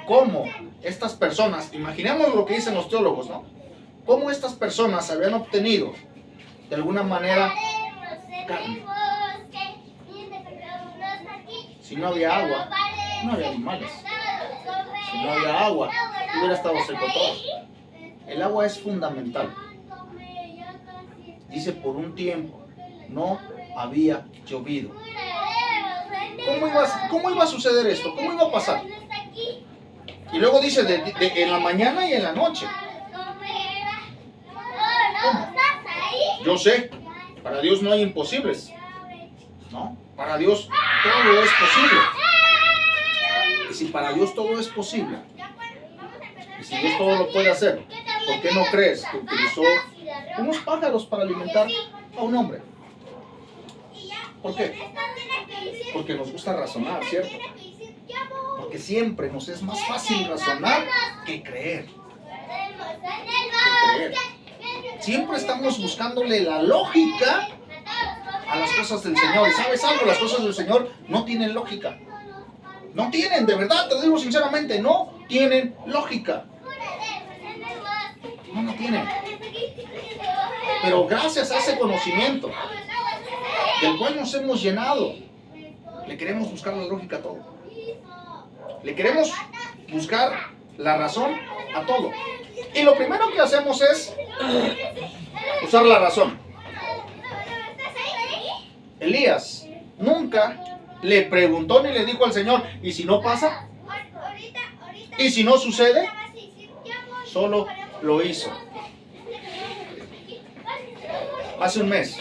¿cómo estas personas, imaginemos lo que dicen los teólogos, ¿no? ¿Cómo estas personas habían obtenido, de alguna manera, carne? Si no había agua, no había animales. Si no había agua, hubiera estado seco todo. El agua es fundamental. Dice, por un tiempo no había llovido. ¿Cómo iba a suceder esto? ¿Cómo iba a pasar? Y luego dice en la mañana y en la noche. ¿Cómo? Yo sé, para Dios no hay imposibles, ¿no? Para Dios todo es posible. Y si para Dios todo es posible, y si Dios todo lo puede hacer, ¿por qué no crees que utilizó unos pájaros para alimentar a un hombre? ¿Por qué? Porque nos gusta razonar, ¿cierto? Porque siempre nos es más fácil razonar que creer. Siempre estamos buscándole la lógica a las cosas del Señor. ¿Y sabes algo? Las cosas del Señor no tienen lógica. No tienen, de verdad, te lo digo sinceramente, no tienen lógica. No tienen. Pero gracias a ese conocimiento del cual nos hemos llenado, le queremos buscar la lógica a todo. Le queremos buscar la razón a todo. Y lo primero que hacemos es usar la razón. Elías nunca le preguntó ni le dijo al Señor, ¿y si no pasa? ¿Y si no sucede? Solo lo hizo. Hace un mes.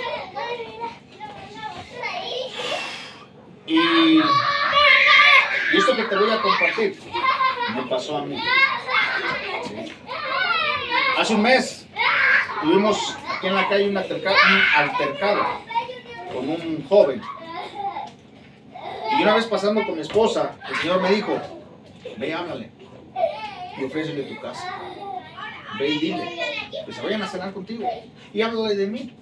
Y esto que te voy a compartir me pasó a mí. ¿Sí? Hace un mes tuvimos aquí en la calle un altercado con un joven. Y una vez pasando con mi esposa, el Señor me dijo, ve y háblale y ofrécele tu casa. Ve y dile que se vayan a cenar contigo y háblale de mí.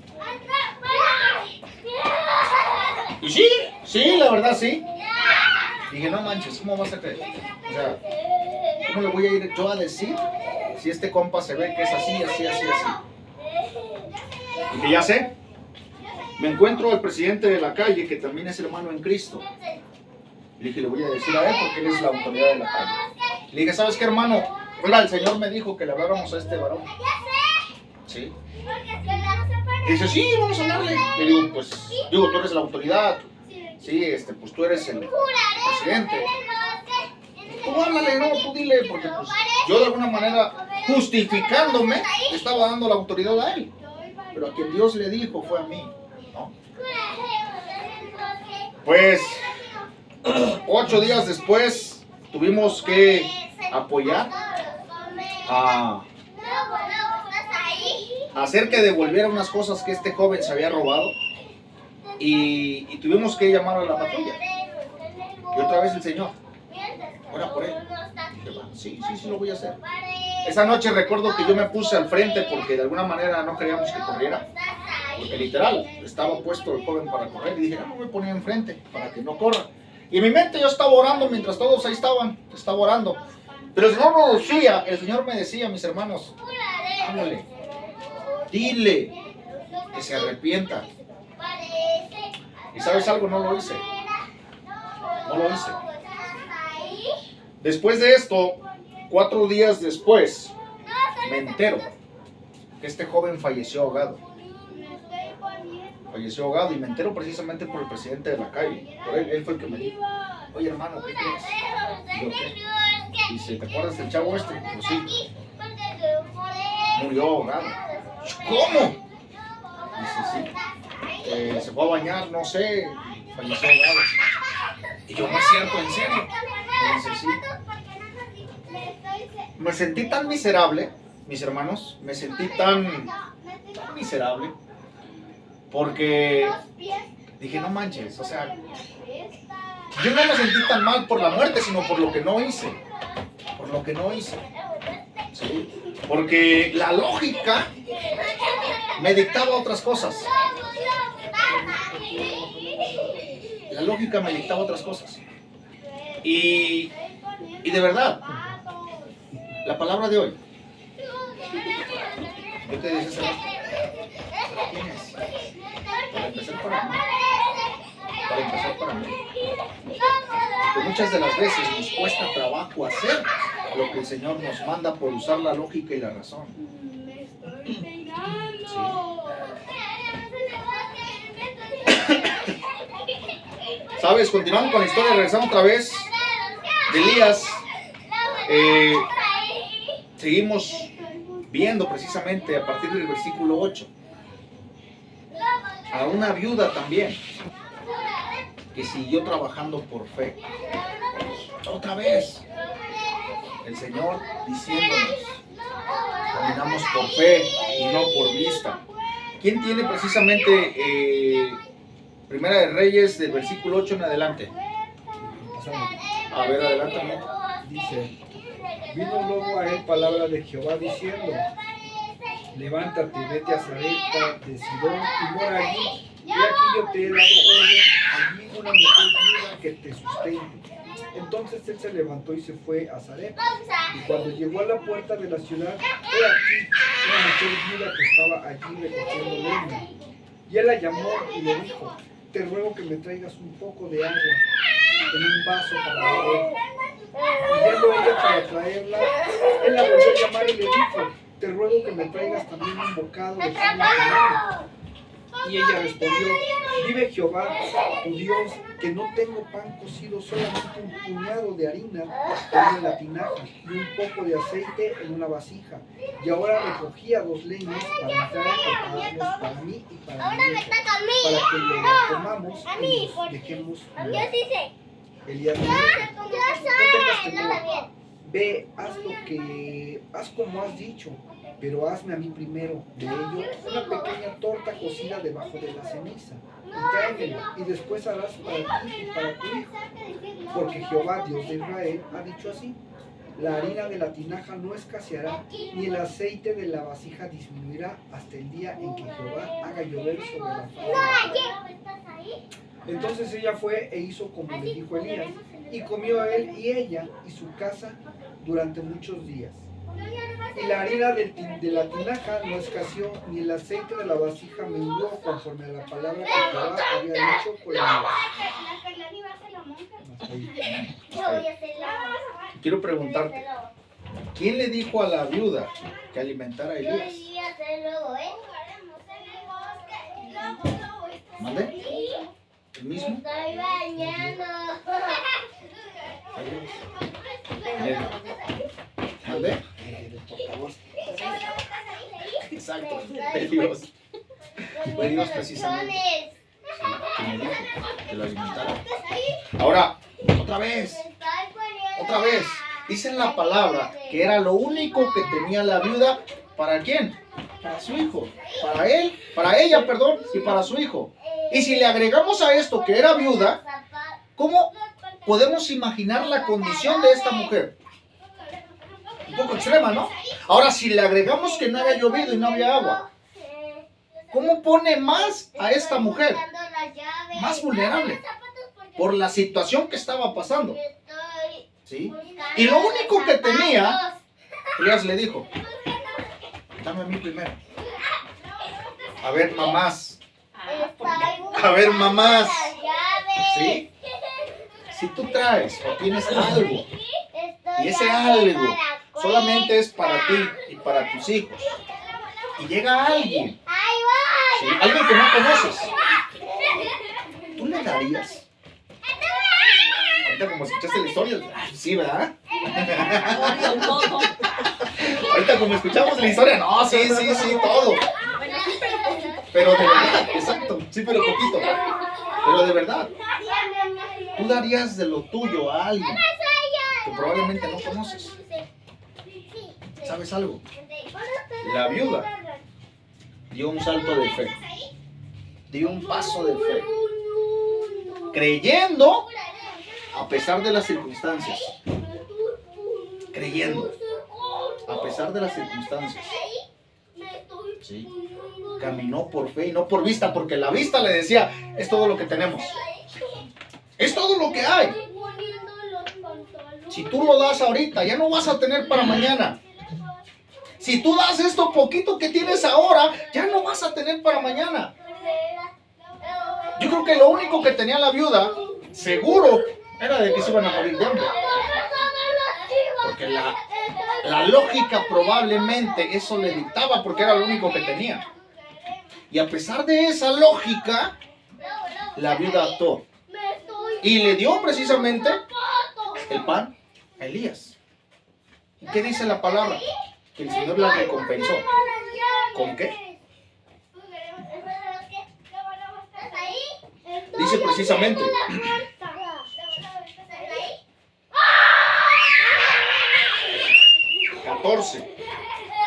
Y sí, la verdad sí. Dije, no manches, ¿cómo vas a creer? O sea, ¿cómo le voy a ir yo a decir si este compa se ve que es así? Dije, ya sé. Me encuentro al presidente de la calle, que también es hermano en Cristo. Le dije, le voy a decir a él porque él es la autoridad de la calle. Le dije, ¿sabes qué, hermano? Oiga, el Señor me dijo que le habláramos a este varón. ¿Sí? Y dice, sí, vamos a hablarle. Le digo, pues, tú eres la autoridad. Sí, pues tú eres el presidente. Tú háblale, no, tú dile, porque pues yo de alguna manera, justificándome, le estaba dando la autoridad a él. Pero a quien Dios le dijo fue a mí, ¿no? Pues, 8 días después, tuvimos que apoyar a hacer que devolviera unas cosas que este joven se había robado. Y tuvimos que llamar a la patrulla. Y otra vez el Señor, ora por él. Dije, sí, lo voy a hacer. Esa noche recuerdo que yo me puse al frente porque de alguna manera no queríamos que corriera. Porque literal, estaba puesto el joven para correr. Y dije, no me ponía enfrente para que no corra. Y en mi mente yo estaba orando mientras todos ahí estaba orando. Pero el Señor no decía, el Señor me decía, mis hermanos, háblale, dile que se arrepienta. ¿Y sabes algo? No lo hice. Después de esto, 4 días después, me entero que este joven falleció ahogado. Y me entero precisamente por el presidente de la calle. Por él fue el que me dijo, oye hermano, ¿qué crees? Y yo, ¿qué? Dice, ¿te acuerdas del chavo este? Pues sí. Murió ahogado. ¿Cómo? Dice, sí. Se fue a bañar, no sé, falleció ahogado. Y yo, no es cierto, en serio. Y dice, sí. Me sentí tan miserable, mis hermanos, me sentí tan miserable, porque dije, no manches, o sea, yo no me sentí tan mal por la muerte, sino por lo que no hice. ¿Sí? Porque la lógica me dictaba otras cosas. Y de verdad, la palabra de hoy, yo te decía, ¿sabes? ¿Quién es? Para empezar para mí. Porque muchas de las veces nos cuesta trabajo hacer lo que el Señor nos manda por usar la lógica y la razón. ¿Sí? ¿Sabes? Continuamos con la historia, regresamos otra vez de Elías. Seguimos viendo precisamente a partir del versículo 8 a una viuda también que siguió trabajando por fe. Otra vez el Señor diciéndonos: caminamos por fe y no por vista. ¿Quién tiene precisamente Primera de Reyes del versículo 8 en adelante? A ver, adelante. Dice: vino luego a él palabra de Jehová diciendo: levántate, vete a Sarepta de Sidón y mora allí. Y aquí yo te he dado orden, allí una mujer viuda que te sustente. Entonces él se levantó y se fue a Sarepta. Y cuando llegó a la puerta de la ciudad, he aquí una mujer viuda que estaba allí recogiendo leña. Y él la llamó y le dijo: te ruego que me traigas un poco de agua en un vaso para beber. Y yendo ella para traerla, él la volvió a llamar y le dijo: te ruego que me traigas también un bocado de pan cocinado. Y ella respondió: vive Jehová, tu Dios, que no tengo pan cocido, solamente un puñado de harina en la tinaja y un poco de aceite en una vasija. Y ahora recogía 2 leños para entrar y prepararlos para mí y para mi nieto, para que lo comamos y nos dejemos morir. Elías dijo: no tengas temor, ve, haz como has dicho, pero hazme a mí primero de ello una pequeña torta cocida debajo de la ceniza, y tráemelo, y después harás para ti y para tu hijo. Porque Jehová, Dios de Israel, ha dicho así: la harina de la tinaja no escaseará, ni el aceite de la vasija disminuirá hasta el día en que Jehová haga llover sobre la faz de la tierra. Entonces ella fue e hizo como le dijo Elías, y comió él y ella y su casa durante muchos días. Y la harina de la tinaja no escaseó, ni el aceite de la vasija menguó, conforme a la palabra que Jehová había dicho por Elías. Quiero preguntarte, ¿quién le dijo a la viuda que alimentara a Elías? ¿Mande? ¿El mismo? ¿Mande? Exacto, de Dios. Fue Dios precisamente que me dijo que lo alimentara. Ahora, otra vez, dice en la palabra que era lo único que tenía la viuda. ¿Para quién? Para su hijo, para él, para ella, perdón, y para su hijo. Y si le agregamos a esto que era viuda, ¿cómo podemos imaginar la condición de esta mujer? Un poco extrema, ¿no? Ahora, si le agregamos que no había llovido y no había agua, ¿cómo pone más a esta mujer? Más vulnerable por la situación que estaba pasando. ¿Sí? Y lo único que tenía, Elías le dijo: dame a mí primero. A ver, mamás. ¿Sí? Si tú traes o tienes algo, y ese algo solamente es para ti y para tus hijos, y llega alguien, ¿sí? Alguien que no conoces, ¿tú le darías? Ahorita como escuchaste la historia, sí, ¿verdad? Ahorita como escuchamos la historia, no, sí, todo. Pero de verdad, exacto, sí, pero poquito. Pero de verdad, ¿tú darías de lo tuyo a alguien que probablemente no conoces? ¿Sabes algo? La viuda dio un salto de fe, dio un paso de fe, creyendo a pesar de las circunstancias, creyendo a pesar de las circunstancias. Sí. Caminó por fe y no por vista, porque la vista le decía: es todo lo que tenemos, es todo lo que hay. Si tú lo das ahorita, ya no vas a tener para mañana. Si tú das esto poquito que tienes ahora, ya no vas a tener para mañana. Yo creo que lo único que tenía la viuda, seguro, era de que se iban a morir de hambre. Porque la lógica probablemente eso le dictaba, porque era lo único que tenía. Y a pesar de esa lógica, la viuda actuó. y le dio precisamente el pan a Elías. ¿Y qué dice la palabra? Que el Señor la recompensó. ¿Con qué? Dice precisamente, 14.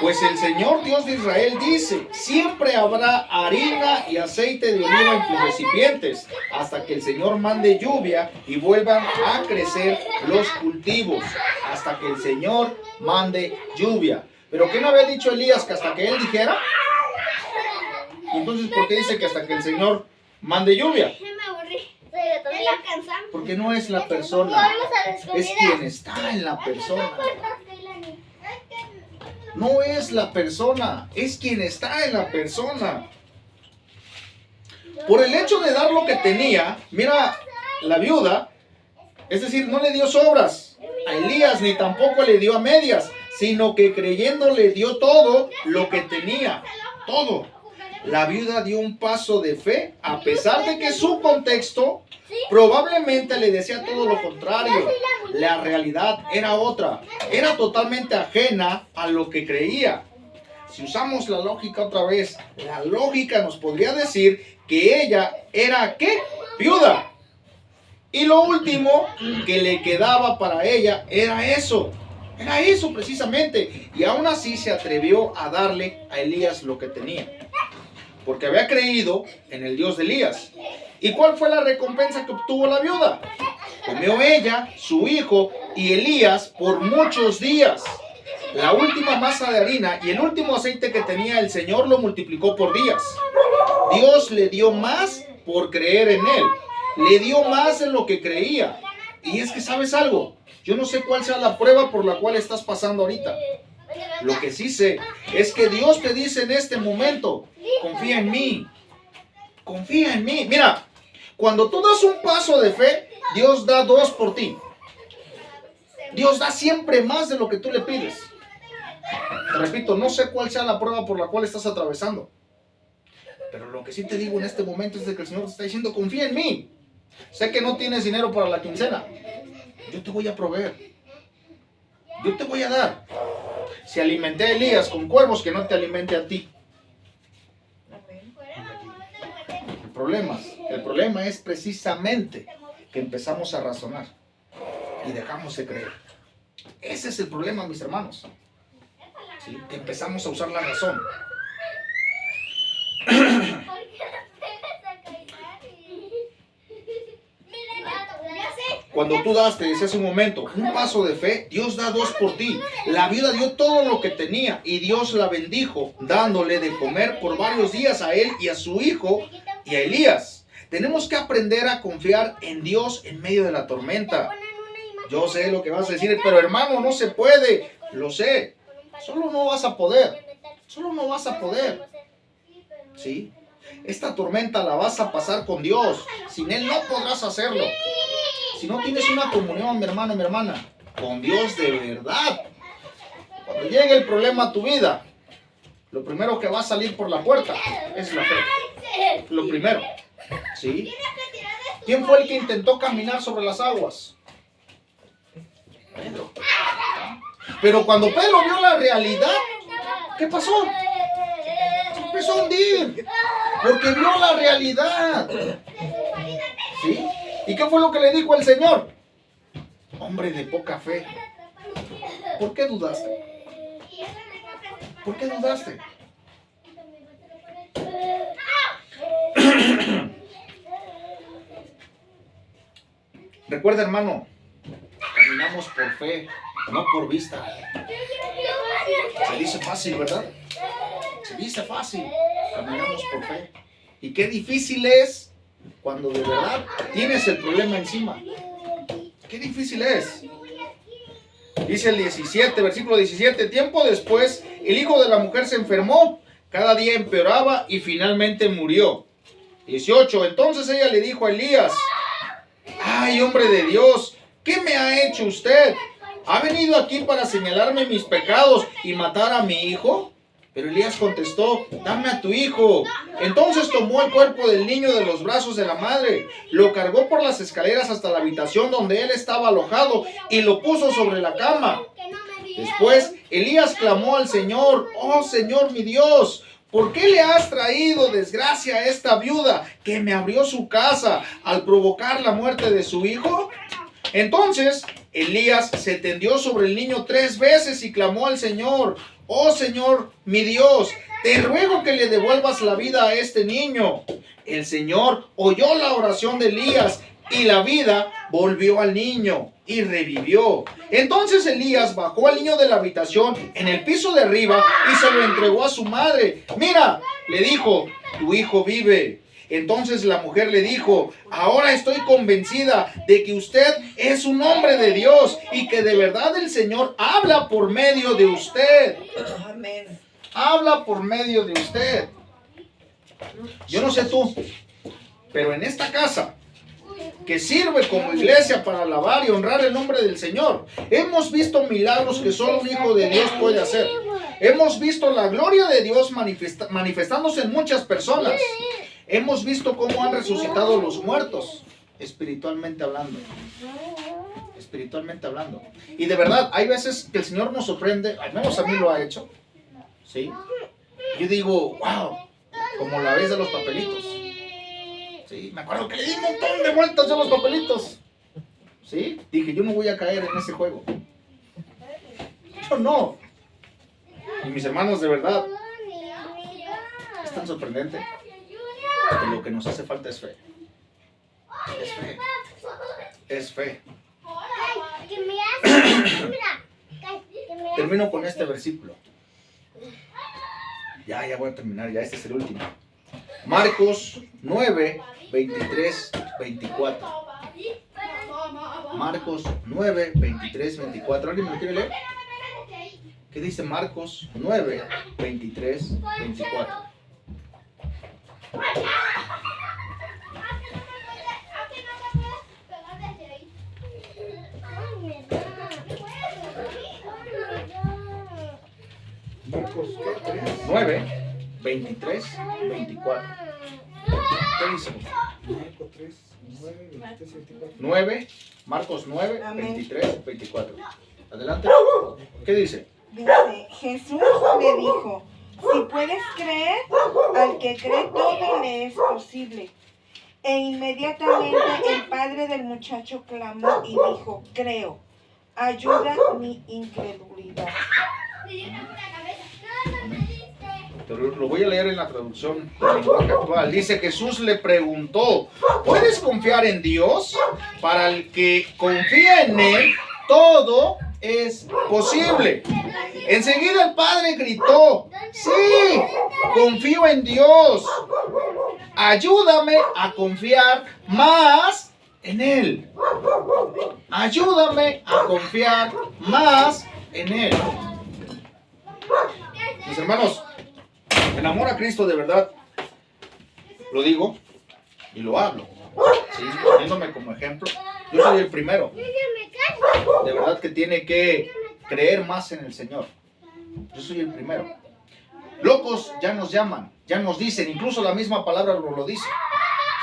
Pues el Señor Dios de Israel dice, siempre habrá harina y aceite de oliva en tus recipientes, hasta que el Señor mande lluvia y vuelvan a crecer los cultivos, hasta que el Señor mande lluvia. ¿Pero qué no había dicho Elías que hasta que él dijera? ¿Y entonces por qué dice que hasta que el Señor mande lluvia? Porque no es la persona, es quien está en la persona. No es la persona, es quien está en la persona. Por el hecho de dar lo que tenía, mira, la viuda, es decir, no le dio sobras a Elías, ni tampoco le dio a medias, sino que creyendo le dio todo lo que tenía, todo. La viuda dio un paso de fe, a pesar de que su contexto probablemente le decía todo lo contrario. La realidad era otra, era totalmente ajena a lo que creía. Si usamos la lógica otra vez, la lógica nos podría decir que ella era, ¿qué? Viuda. Y lo último que le quedaba para ella era eso precisamente. Y aún así se atrevió a darle a Elías lo que tenía, porque había creído en el Dios de Elías. ¿Y cuál fue la recompensa que obtuvo la viuda? Comió ella, su hijo y Elías por muchos días. La última masa de harina y el último aceite que tenía el Señor lo multiplicó por días. Dios le dio más por creer en Él. Le dio más de lo que creía. Y es que, ¿sabes algo? Yo no sé cuál sea la prueba por la cual estás pasando ahorita. Lo que sí sé es que Dios te dice en este momento, confía en mí. Confía en mí. Mira, cuando tú das un paso de fe, Dios da dos por ti. Dios da siempre más de lo que tú le pides. Te repito, no sé cuál sea la prueba por la cual estás atravesando. Pero lo que sí te digo en este momento es de que el Señor te está diciendo, confía en mí. Sé que no tienes dinero para la quincena. Yo te voy a proveer. Yo te voy a dar. Si alimenté a Elías con cuervos, que no te alimente a ti. El problema es precisamente que empezamos a razonar y dejamos de creer. Ese es el problema, mis hermanos. ¿Sí? Que empezamos a usar la razón. Cuando tú das, te decía hace un momento, un paso de fe, Dios da dos por ti. La viuda dio todo lo que tenía y Dios la bendijo, dándole de comer por varios días a él y a su hijo y a Elías. Tenemos que aprender a confiar en Dios en medio de la tormenta. Yo sé lo que vas a decir, pero hermano, no se puede. Lo sé. Solo no vas a poder. Solo no vas a poder. ¿Sí? Esta tormenta la vas a pasar con Dios. Sin Él no podrás hacerlo. Si no tienes una comunión, mi hermano, mi hermana, con Dios de verdad, cuando llegue el problema a tu vida, lo primero que va a salir por la puerta es la fe. Lo primero. ¿Sí? ¿Quién fue el que intentó caminar sobre las aguas? Pedro. Pero cuando Pedro vio la realidad, ¿qué pasó? Se empezó a hundir. Porque vio la realidad. ¿Sí? ¿Y qué fue lo que le dijo el Señor? Hombre de poca fe. ¿Por qué dudaste? ¿Por qué dudaste? Recuerda, hermano, caminamos por fe, no por vista. Se dice fácil, ¿verdad? Se dice fácil. Caminamos por fe. Y qué difícil es cuando de verdad tienes el problema encima. Qué difícil es. Dice el 17, versículo 17. Tiempo después, el hijo de la mujer se enfermó. Cada día empeoraba y finalmente murió. 18. Entonces ella le dijo a Elías: ay, hombre de Dios, ¿qué me ha hecho usted? ¿Ha venido aquí para señalarme mis pecados y matar a mi hijo? Pero Elías contestó, dame a tu hijo. Entonces tomó el cuerpo del niño de los brazos de la madre, lo cargó por las escaleras hasta la habitación donde él estaba alojado y lo puso sobre la cama. Después Elías clamó al Señor, oh Señor mi Dios, ¿por qué le has traído desgracia a esta viuda que me abrió su casa al provocar la muerte de su hijo? Entonces Elías se tendió sobre el niño 3 veces y clamó al Señor, oh Señor mi Dios, te ruego que le devuelvas la vida a este niño. El Señor oyó la oración de Elías y la vida volvió al niño y revivió. Entonces Elías bajó al niño de la habitación en el piso de arriba y se lo entregó a su madre. Mira, le dijo, tu hijo vive. Entonces la mujer le dijo, ahora estoy convencida de que usted es un hombre de Dios y que de verdad el Señor habla por medio de usted. Amén. Habla por medio de usted. Yo no sé tú, pero en esta casa, que sirve como iglesia para alabar y honrar el nombre del Señor, hemos visto milagros que solo un hijo de Dios puede hacer. Hemos visto la gloria de Dios manifestándose en muchas personas. Hemos visto cómo han resucitado los muertos, espiritualmente hablando. Espiritualmente hablando. Y de verdad, hay veces que el Señor nos sorprende, al menos a mí lo ha hecho. ¿Sí? Yo digo, wow, como la vez de los papelitos. Sí, me acuerdo que le di un montón de vueltas a los papelitos. ¿Sí? Dije, yo no voy a caer en ese juego. Yo no. Y mis hermanos, de verdad, es tan sorprendente. Que lo que nos hace falta es fe. Es fe. Es fe. Termino con este versículo. Ya voy a terminar, ya este es el último. Marcos 9, 23, 24. Marcos 9, 23, 24. ¿Alguien me lo quiere leer? ¿Qué dice Marcos 9, 23, 24? Marcos, ¿qué? 9, 23, 24. ¿Qué dice? Marcos 3, 9, 23, 24. 9, Marcos 9, Amén. 23, 24. Adelante. ¿Qué dice? Dice, Jesús le dijo, si puedes creer, al que cree todo le es posible. E inmediatamente el padre del muchacho clamó y dijo, creo, ayuda mi incredulidad. Pero lo voy a leer en la traducción del lenguaje actual. Dice, Jesús le preguntó, ¿puedes confiar en Dios? Para el que confía en Él, todo es posible. Enseguida el padre gritó, sí, confío en Dios. Ayúdame a confiar más en Él. Ayúdame a confiar más en Él. Mis hermanos, en amor a Cristo de verdad, lo digo y lo hablo, ¿sí? Poniéndome como ejemplo. Yo soy el primero, de verdad, que tiene que creer más en el Señor. Yo soy el primero. Locos ya nos llaman, ya nos dicen, incluso la misma palabra lo dice,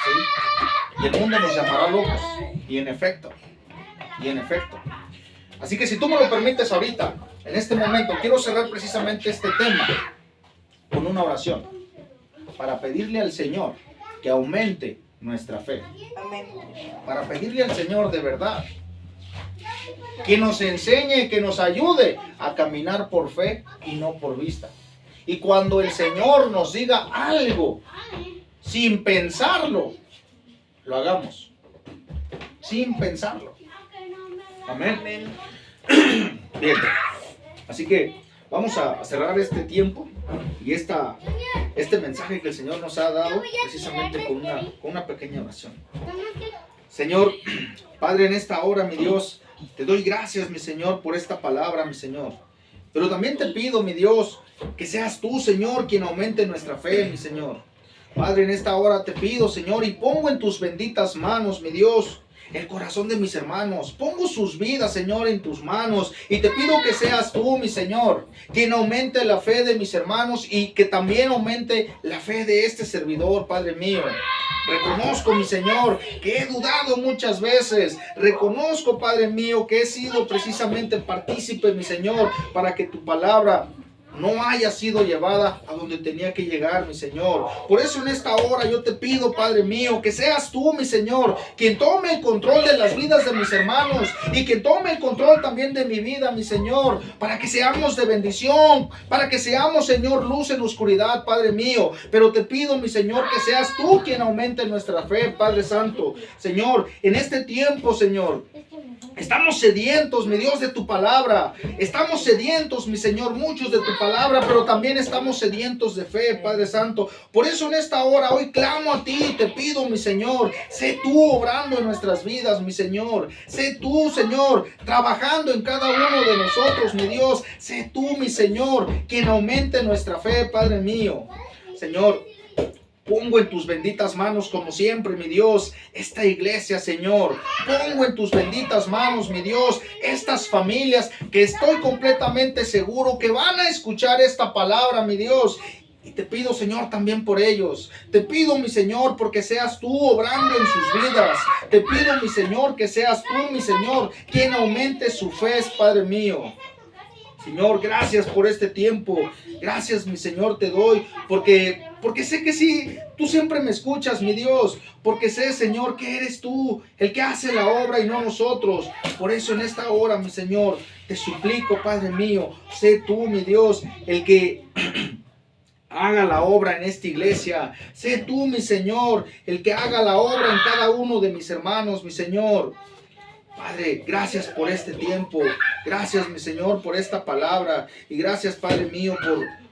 ¿sí? Y el mundo nos llamará locos, y en efecto. Así que si tú me lo permites ahorita, en este momento, quiero cerrar precisamente este tema con una oración para pedirle al Señor que aumente nuestra fe. Amén. Para pedirle al Señor de verdad que nos enseñe, que nos ayude a caminar por fe y no por vista. Y cuando el Señor nos diga algo, sin pensarlo, lo hagamos. Sin pensarlo. Amén. Amén. Bien. Así que vamos a cerrar este tiempo y este mensaje que el Señor nos ha dado precisamente con una pequeña oración. Señor, Padre, en esta hora, mi Dios, te doy gracias, mi Señor, por esta palabra, mi Señor. Pero también te pido, mi Dios, que seas tú, Señor, quien aumente nuestra fe, mi Señor. Padre, en esta hora te pido, Señor, y pongo en tus benditas manos, mi Dios, el corazón de mis hermanos. Pongo sus vidas, Señor, en tus manos. Y te pido que seas tú, mi Señor, quien aumente la fe de mis hermanos y que también aumente la fe de este servidor, Padre mío. Reconozco, mi Señor, que he dudado muchas veces. Reconozco, Padre mío, que he sido precisamente partícipe, mi Señor, para que tu palabra no haya sido llevada a donde tenía que llegar, mi Señor. Por eso en esta hora yo te pido, Padre mío, que seas tú, mi Señor, quien tome el control de las vidas de mis hermanos y quien tome el control también de mi vida, mi Señor, para que seamos de bendición, para que seamos, Señor, luz en oscuridad, Padre mío. Pero te pido, mi Señor, que seas tú quien aumente nuestra fe, Padre Santo. Señor, en este tiempo, Señor, estamos sedientos, mi Dios, de tu palabra. Estamos sedientos, mi Señor, muchos de tu palabra, pero también estamos sedientos de fe, Padre Santo. Por eso en esta hora, hoy clamo a ti y te pido, mi Señor, sé tú obrando en nuestras vidas, mi Señor. Sé tú, Señor, trabajando en cada uno de nosotros, mi Dios. Sé tú, mi Señor, quien aumente nuestra fe, Padre mío. Señor, pongo en tus benditas manos, como siempre, mi Dios, esta iglesia, Señor. Pongo en tus benditas manos, mi Dios, estas familias que estoy completamente seguro que van a escuchar esta palabra, mi Dios. Y te pido, Señor, también por ellos. Te pido, mi Señor, porque seas tú obrando en sus vidas. Te pido, mi Señor, que seas tú, mi Señor, quien aumente su fe, Padre mío. Señor, gracias por este tiempo. Gracias, mi Señor, te doy. Porque sé que sí, tú siempre me escuchas, mi Dios. Porque sé, Señor, que eres tú el que hace la obra y no nosotros. Por eso en esta hora, mi Señor, te suplico, Padre mío, sé tú, mi Dios, el que haga la obra en esta iglesia. Sé tú, mi Señor, el que haga la obra en cada uno de mis hermanos, mi Señor. Padre, gracias por este tiempo. Gracias, mi Señor, por esta palabra. Y gracias, Padre mío,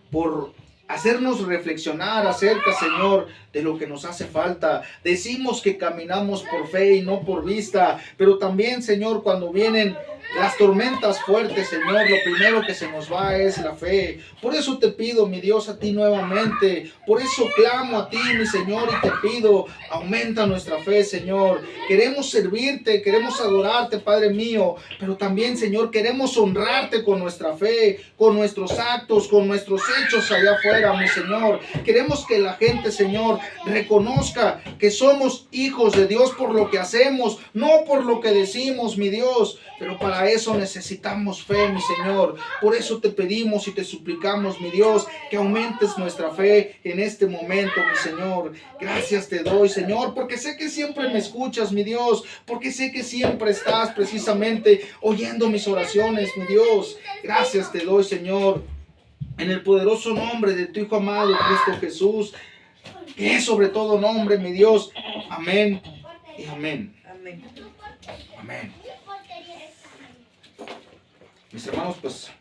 por hacernos reflexionar acerca, Señor, de lo que nos hace falta. Decimos que caminamos por fe y no por vista. Pero también, Señor, cuando vienen las tormentas fuertes, Señor, lo primero que se nos va es la fe. Por eso te pido, mi Dios, a ti nuevamente. Por eso clamo a ti, mi Señor, y te pido, aumenta nuestra fe, Señor. Queremos servirte, queremos adorarte, Padre mío. Pero también, Señor, queremos honrarte con nuestra fe, con nuestros actos, con nuestros hechos allá afuera, mi Señor. Queremos que la gente, Señor, reconozca que somos hijos de Dios por lo que hacemos, no por lo que decimos, mi Dios. Pero para eso necesitamos fe, mi Señor. Por eso te pedimos y te suplicamos, mi Dios, que aumentes nuestra fe en este momento, mi Señor. Gracias te doy, Señor, porque sé que siempre me escuchas, mi Dios. Porque sé que siempre estás precisamente oyendo mis oraciones, mi Dios. Gracias te doy, Señor. En el poderoso nombre de tu Hijo amado, Cristo Jesús, que es sobre todo nombre, mi Dios. Amén y amén. Amén. Amén. Mis hermanos, pues